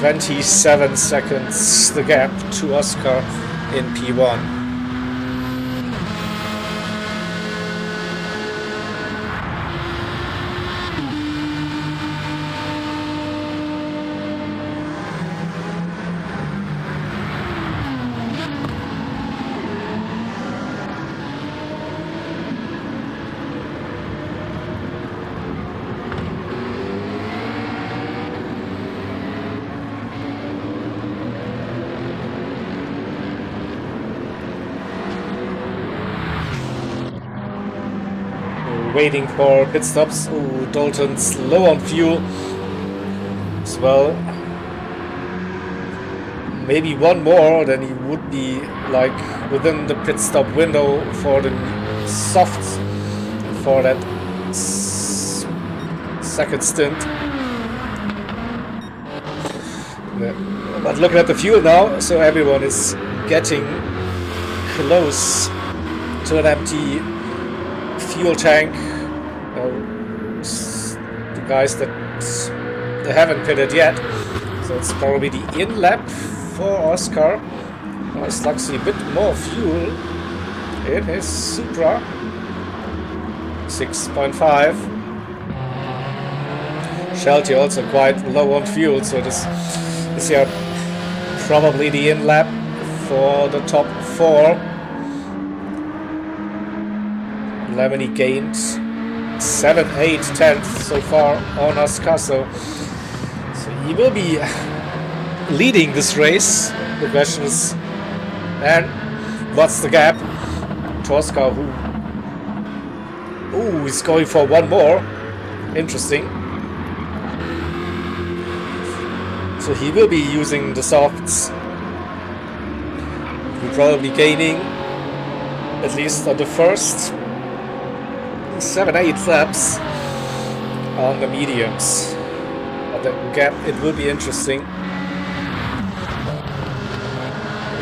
.27 seconds the gap to Oscar in P1. Waiting for pit stops. Ooh, Dalton's low on fuel as well. Maybe one more, then he would be like within the pit stop window for the softs for that second stint. But looking at the fuel now, so everyone is getting close to an empty fuel tank. guys that they haven't pitted yet. So it's probably the in lap for Oscar. Slugsy a bit more fuel in his Supra. 6.5. Shelty also quite low on fuel, so this is here probably the in lap for the top 4. Lemony gained 7, 8, 10th so far on Oscar, so he will be leading this race. The question is, and what's the gap to Oscar, who is going for one more. Interesting. So he will be using the softs. He'll probably gaining at least on the first 7, 8 laps on the mediums. But the gap, it will be interesting.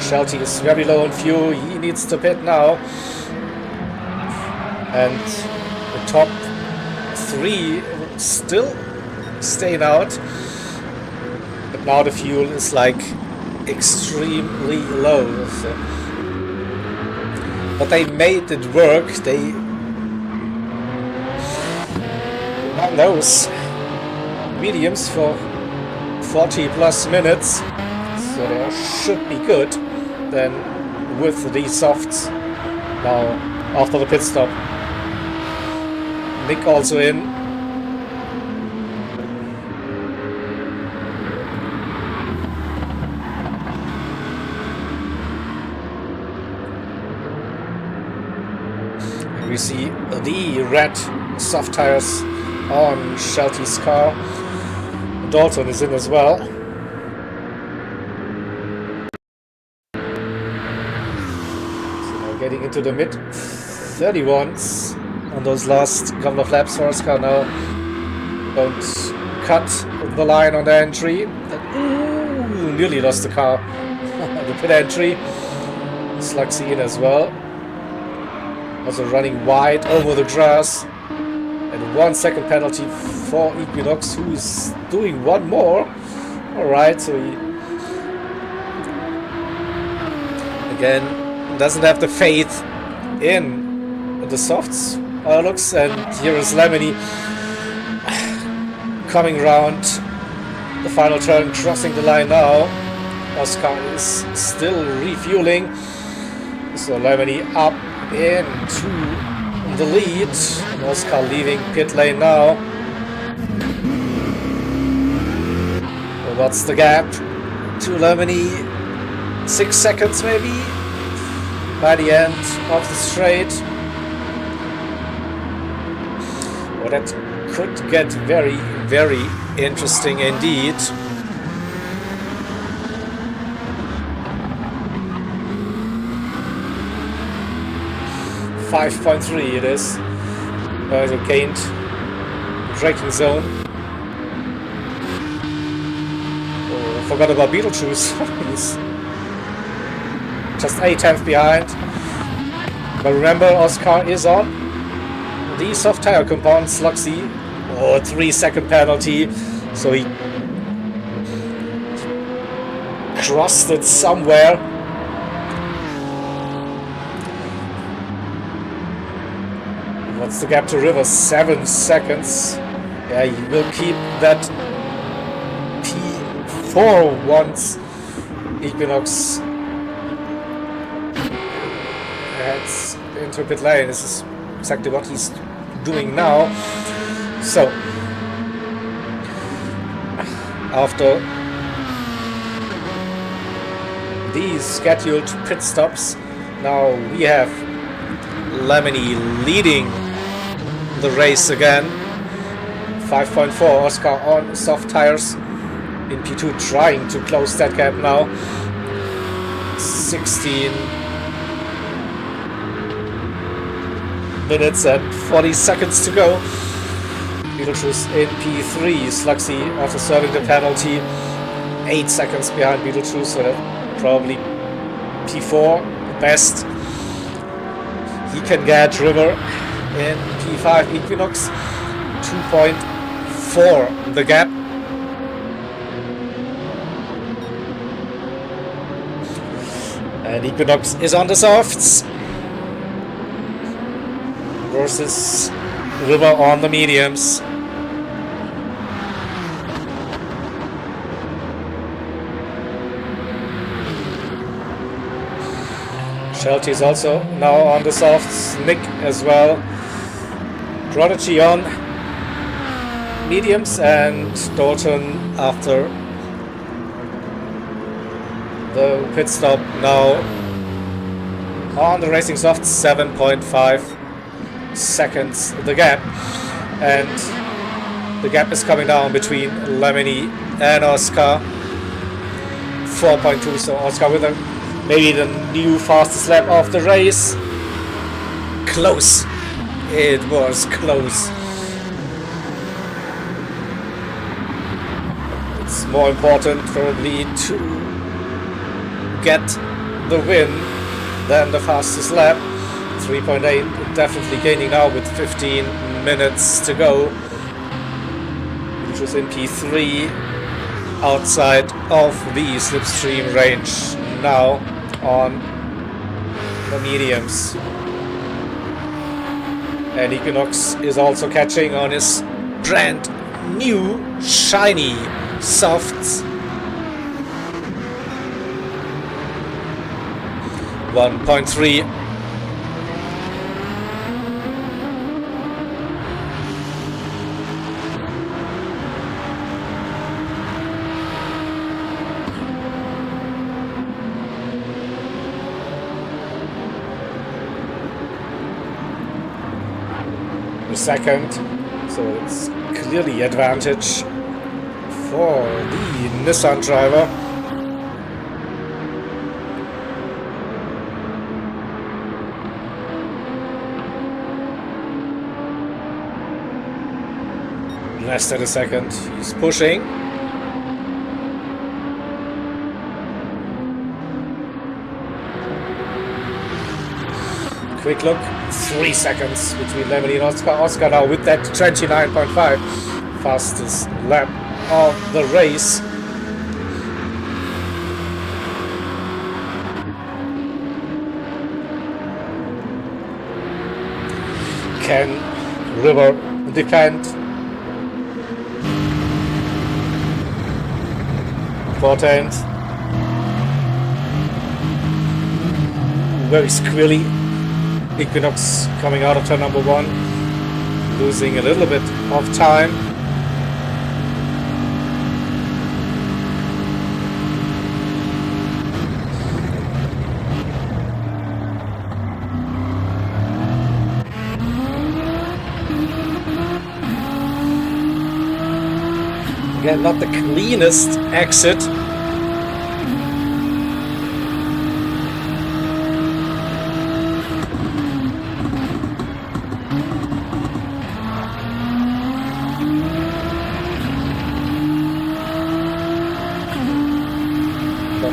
Shelty is very low on fuel. He needs to pit now. And the top 3 still staying out. But now the fuel is like extremely low. So. But they made it work. They run those mediums for 40 plus minutes. So they should be good. Then with these softs now after the pit stop. Nick also in. We see the red soft tires on Shelty's car. Dalton is in as well. Getting into the mid 31s on those last couple of laps for Oscar now. Don't cut the line on the entry. Ooh, nearly lost the car. The pit entry. Slugsy in as well. Also running wide over the grass. And 1 second penalty for Equinox, who is doing one more. Alright, so he again doesn't have the faith in the softs, looks, and here is Lemony coming around the final turn, crossing the line now. Oscar is still refueling, so Lemony up into the lead, and Oscar leaving pit lane now. Well, what's the gap to Lemony? 6 seconds maybe? By the end of the straight. Well, that could get very, very interesting indeed. .3 it is. The gained braking zone. Oh, I forgot about Beetlejuice. He's just 8 tenths behind. But remember, Oscar is on the soft tire compound. Slugsy, 3 second penalty. So he crossed it somewhere. What's the gap to Rivers? 7 seconds. Yeah, he will keep that P4 once Equinox heads into pit lane. This is exactly what he's doing now. So after these scheduled pit stops, now we have Lemony leading the race again. 5.4 Oscar on soft tires in P2, trying to close that gap now. 16 minutes and 40 seconds to go. Beetlejuice in P3. Slugsy, after serving the penalty, 8 seconds behind Beetlejuice, so that probably P4 best he can get. River in P5. Equinox 2.5 for the gap. And Equinox is on the softs versus River on the mediums. Shelty is also now on the softs, Nick as well. Prodigy on mediums, and Dalton after the pit stop now on the racing softs, 7.5 seconds the gap, and the gap is coming down between Lemony and Oscar, 4.2, so Oscar with maybe the new fastest lap of the race. Close. It was close. It's more important probably to get the win than the fastest lap. 3.8 definitely gaining now with 15 minutes to go, which was in P3 outside of the slipstream range, now on the mediums. And Equinox is also catching on his brand new shiny softs. 1.3. Second, so it's clearly advantage for the Nissan driver. Less than a second, he's pushing. Quick look, 3 seconds between Lemony and Oscar. Oscar now with that 29.5, fastest lap of the race. Can River defend? 4/10. Very squirrely. Equinox coming out of turn number 1, losing a little bit of time. Again, not the cleanest exit.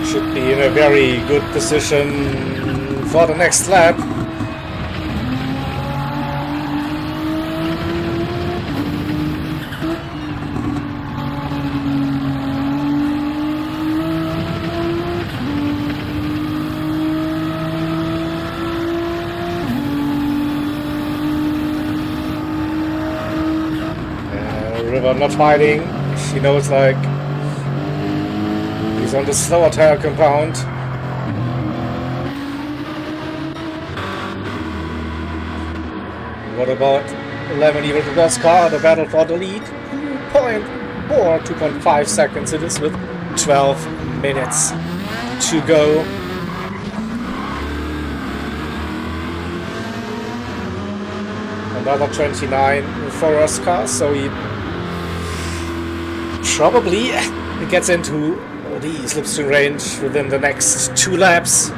Should be in a very good position for the next lap. River not fighting. She knows, like, he's on the slower tire compound. What about Lemony with the best car? The battle for the lead. 2.5 seconds it is with 12 minutes to go. Another 29 for Oscar, so he probably gets into the slipstream range within the next 2 laps.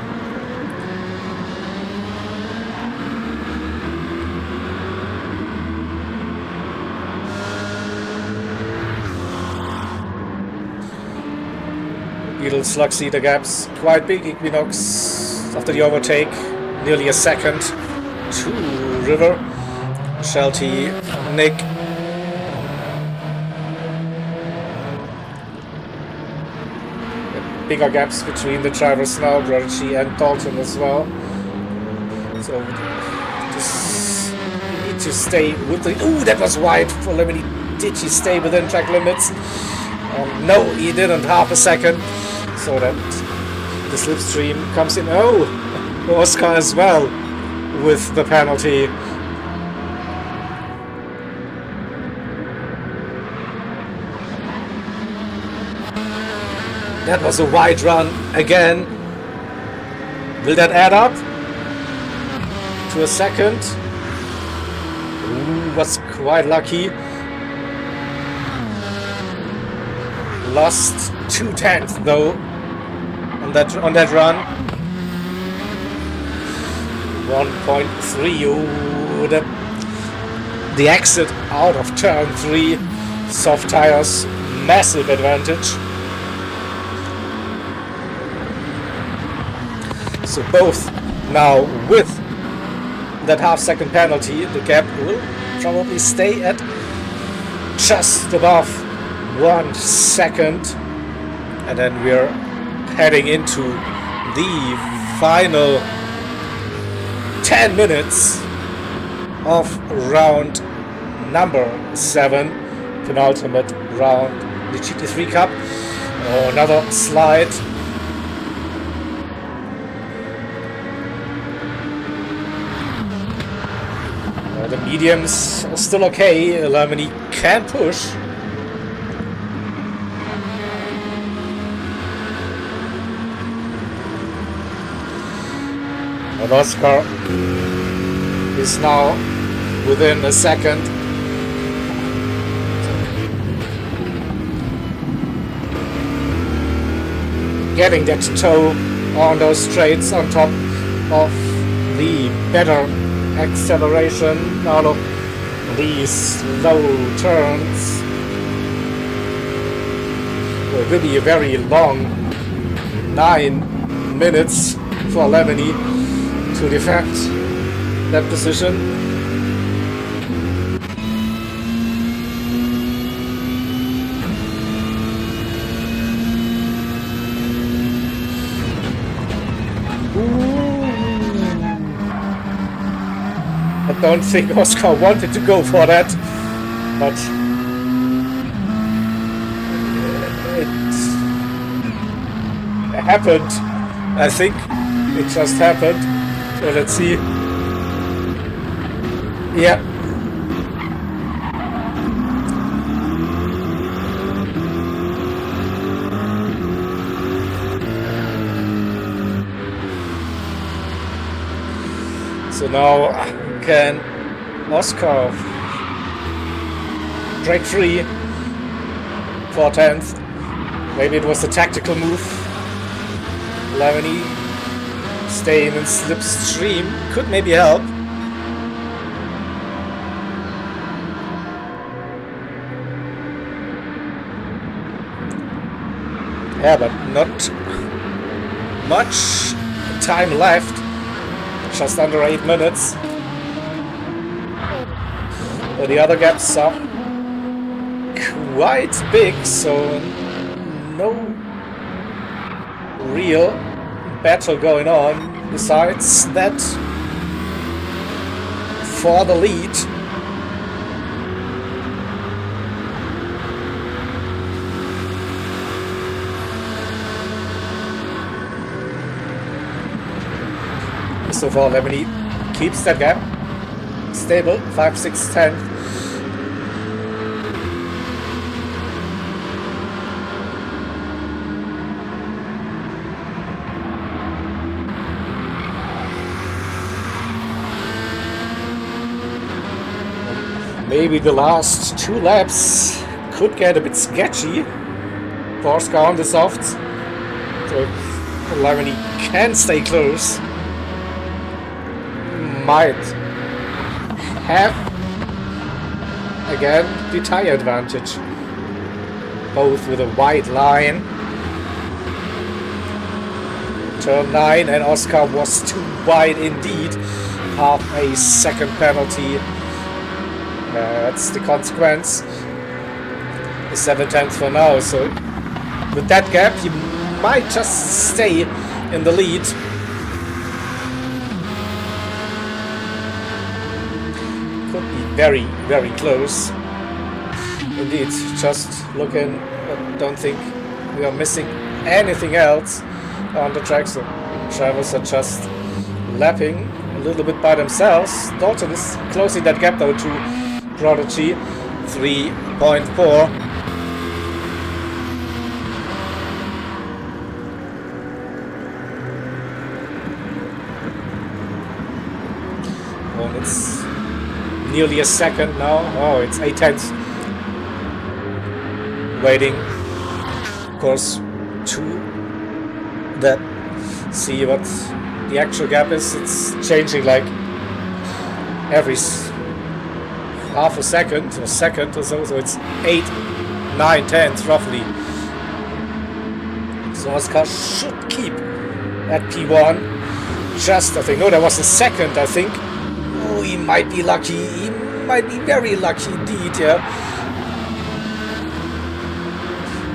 Little Slugsy, the gap's quite big. Equinox after the overtake, nearly a second to River. Shelty, Nick, bigger gaps between the drivers now, Prodigy and Dalton as well. So just you need to stay with the... Ooh, that was wide for Lemony. Did he stay within track limits? No, he didn't, half a second. So that the slipstream comes in. Oh, Oscar as well with the penalty. That was a wide run again. Will that add up to a second? Ooh, was quite lucky. Lost 2/10 though on that run. 1.3. Ooh, the exit out of turn 3. Soft tires, massive advantage. So both now with that half-second penalty, the gap will probably stay at just above 1 second, and then we're heading into the final 10 minutes of round number 7, penultimate round, the GT3 Cup. Oh, another slide. The mediums are still okay. Lemony can push. And Oscar is now within a second. Getting that toe on those straights on top of the better acceleration out of these slow turns. It will be a very long 9 minutes for Lemony to defend that position. I don't think Oscar wanted to go for that, but it happened. I think it just happened. So let's see. Yeah. So now can Oscar break free for 10th. Maybe it was a tactical move. Lemony staying in slipstream could maybe help. Yeah, but not much time left. Just under 8 minutes. But the other gaps are quite big, so no real battle going on besides that for the lead. So far, Lemony keeps that gap stable, 5, 6, 10. Maybe the last 2 laps could get a bit sketchy for Oscar on the softs. So Lemony can stay close. Might have again the tire advantage, both with a wide line. Turn 9, and Oscar was too wide indeed. Half a second penalty. That's the consequence. The 7/10 for now. So with that gap, you might just stay in the lead. Could be very, very close. Indeed, just looking, but don't think we are missing anything else on the track. So drivers are just lapping a little bit by themselves. Dalton is closing that gap though to Prodigy, 3.4. Oh, it's nearly a second now. Oh, it's 8/10. Waiting, of course, to that. See what the actual gap is. It's changing like every half a second or second or so. So it's 8, 9, 10 roughly. So Oscar should keep at P1. Just, I think, no, there was a second, I think. Oh, he might be lucky. He might be very lucky indeed, yeah.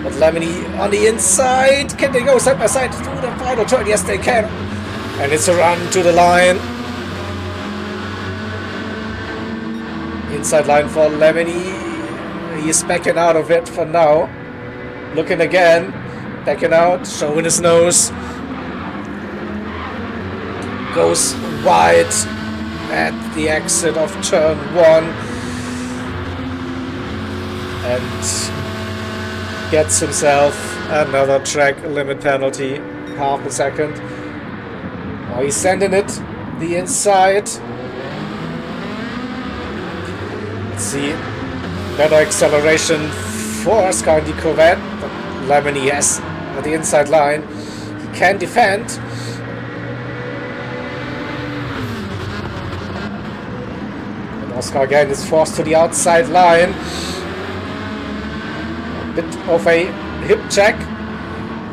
But Lemony on the inside. Can they go side by side through the final turn? Yes, they can. And it's a run to the line. Inside line for Lemony. He's backing out of it for now. Looking again. Backing out. Showing his nose. Goes wide at the exit of turn 1. And gets himself another track limit penalty, half a second. Now he's sending it the inside. Let's see, better acceleration for Oscar in the Corvette, but Lemony has at the inside line. He can defend. And Oscar again is forced to the outside line. Bit of a hip check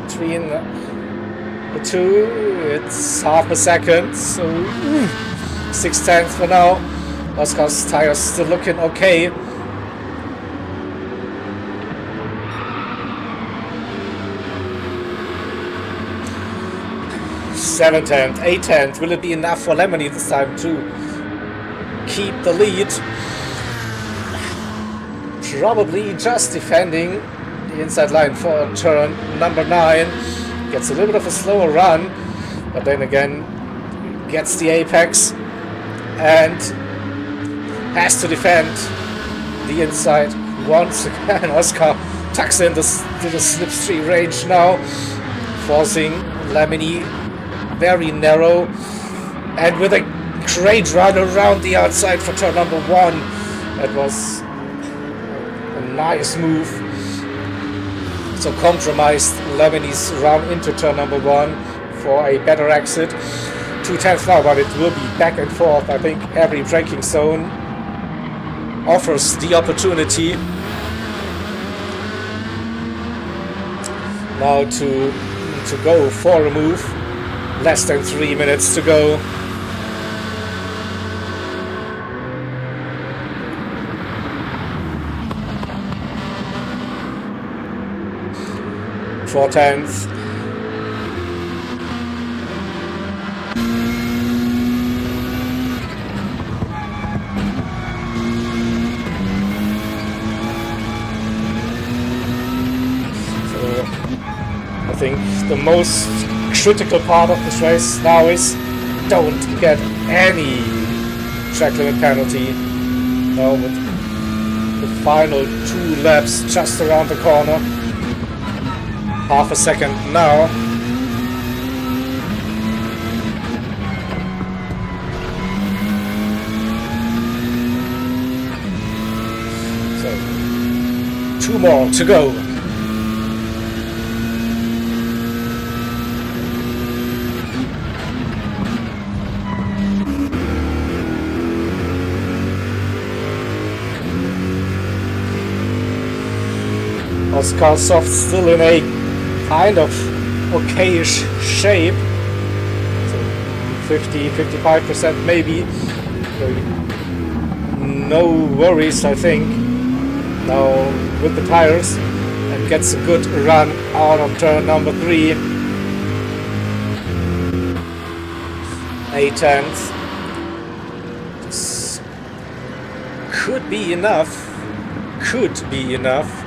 between the two. It's half a second, so 6/10 for now. Oscar's tires still looking okay. Seven-tenth, 8/10. Will it be enough for Lemony this time to keep the lead? Probably just defending the inside line for turn number 9. Gets a little bit of a slower run, but then again gets the apex and has to defend the inside once again. Oscar tucks in to the slipstream range now, forcing Lemony very narrow, and with a great run around the outside for turn number 1. That was nice move. So compromised Lemony's run into turn number 1 for a better exit. 2/10 now, but it will be back and forth. I think every braking zone offers the opportunity now to go for a move. Less than 3 minutes to go. Four-tenths. So I think the most critical part of this race now is don't get any track limit penalty. Now with the final 2 laps just around the corner. Half a second now. So 2 more to go. Oscar Soft still in a kind of okayish shape, so 50-55% maybe. So no worries, I think, now with the tires, and gets a good run out of turn number 3. 8 tenths. This could be enough. Could be enough.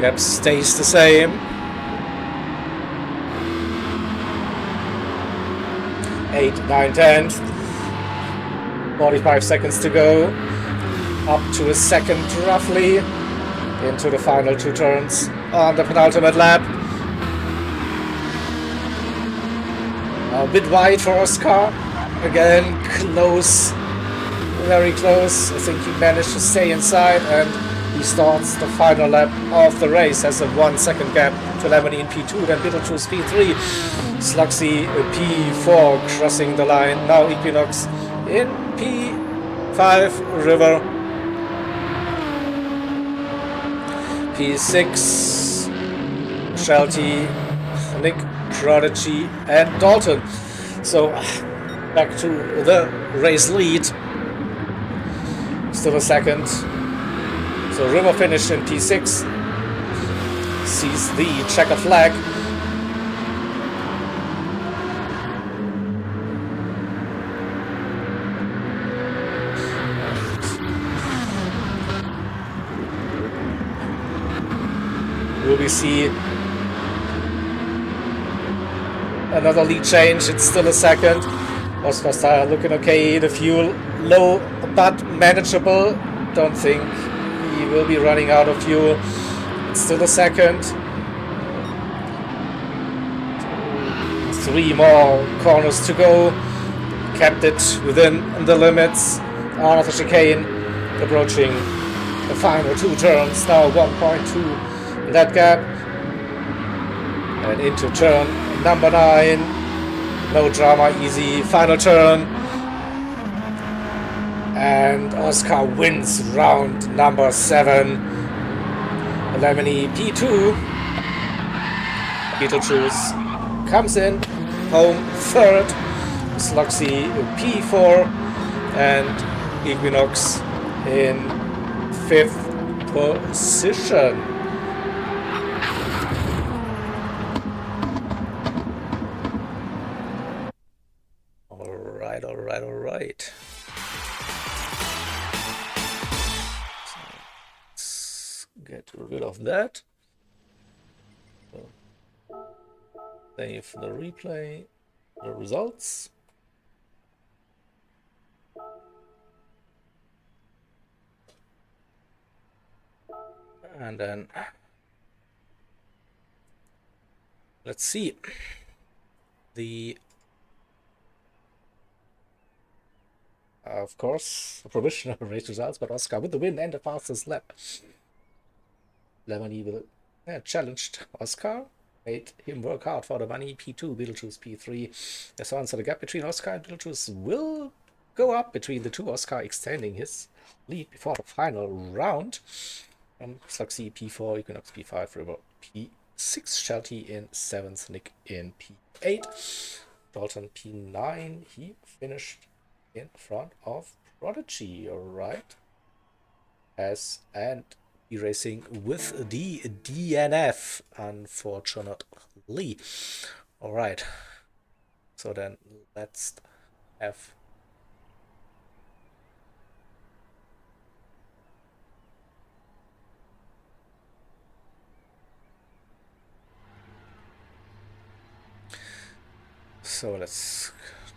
Gap stays the same. 8, 9 tenths. 45 seconds to go. Up to a second roughly. Into the final 2 turns on the penultimate lap. A bit wide for Oscar. Again, close. Very close. I think he managed to stay inside, and he starts the final lap of the race. Has a 1 second gap to Lemony in P2, then Beetlejuice P3, Slugsy P4 crossing the line. Now Equinox in P5, River P6, Shelty, Nick, Prodigy, and Dalton. So back to the race lead. Still a second. So River finished in P6, sees the checkered flag. Will we see another lead change? It's still a second. Oscar Style looking okay, the fuel low but manageable. Don't think he will be running out of fuel. It's still a second. 3 more corners to go. Kept it within the limits. Arthur Chicane approaching the final 2 turns. Now 1.2 in that gap. And into turn number 9. No drama, easy final turn. And Oscar wins round number 7. Lemony P2. Beetlejuice comes in home 3rd. Slugsy P4. And Equinox in 5th position. Alright. Get rid of that. So, save the replay, the results. And then let's see the of course provisional race results, but Oscar with the win and the fastest lap. Lemony will challenged Oscar, made him work hard for the money. P2, Beetlejuice P3. As well, so the gap between Oscar and Beetlejuice will go up between the two. Oscar extending his lead before the final round. Slugsy P4, Equinox P5, River P6, Shelty in 7th, Nick in P8, Dalton P9. He finished in front of Prodigy, alright. And racing with the DNF, unfortunately. Alright. So then let's have so let's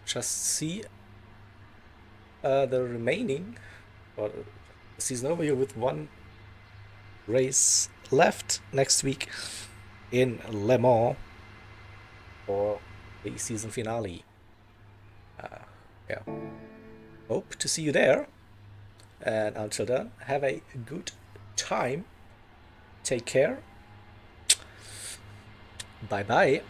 just see the remaining season overview with 1 race left next week in Le Mans for the season finale. Yeah, hope to see you there, and until then, have a good time. Take care. Bye bye.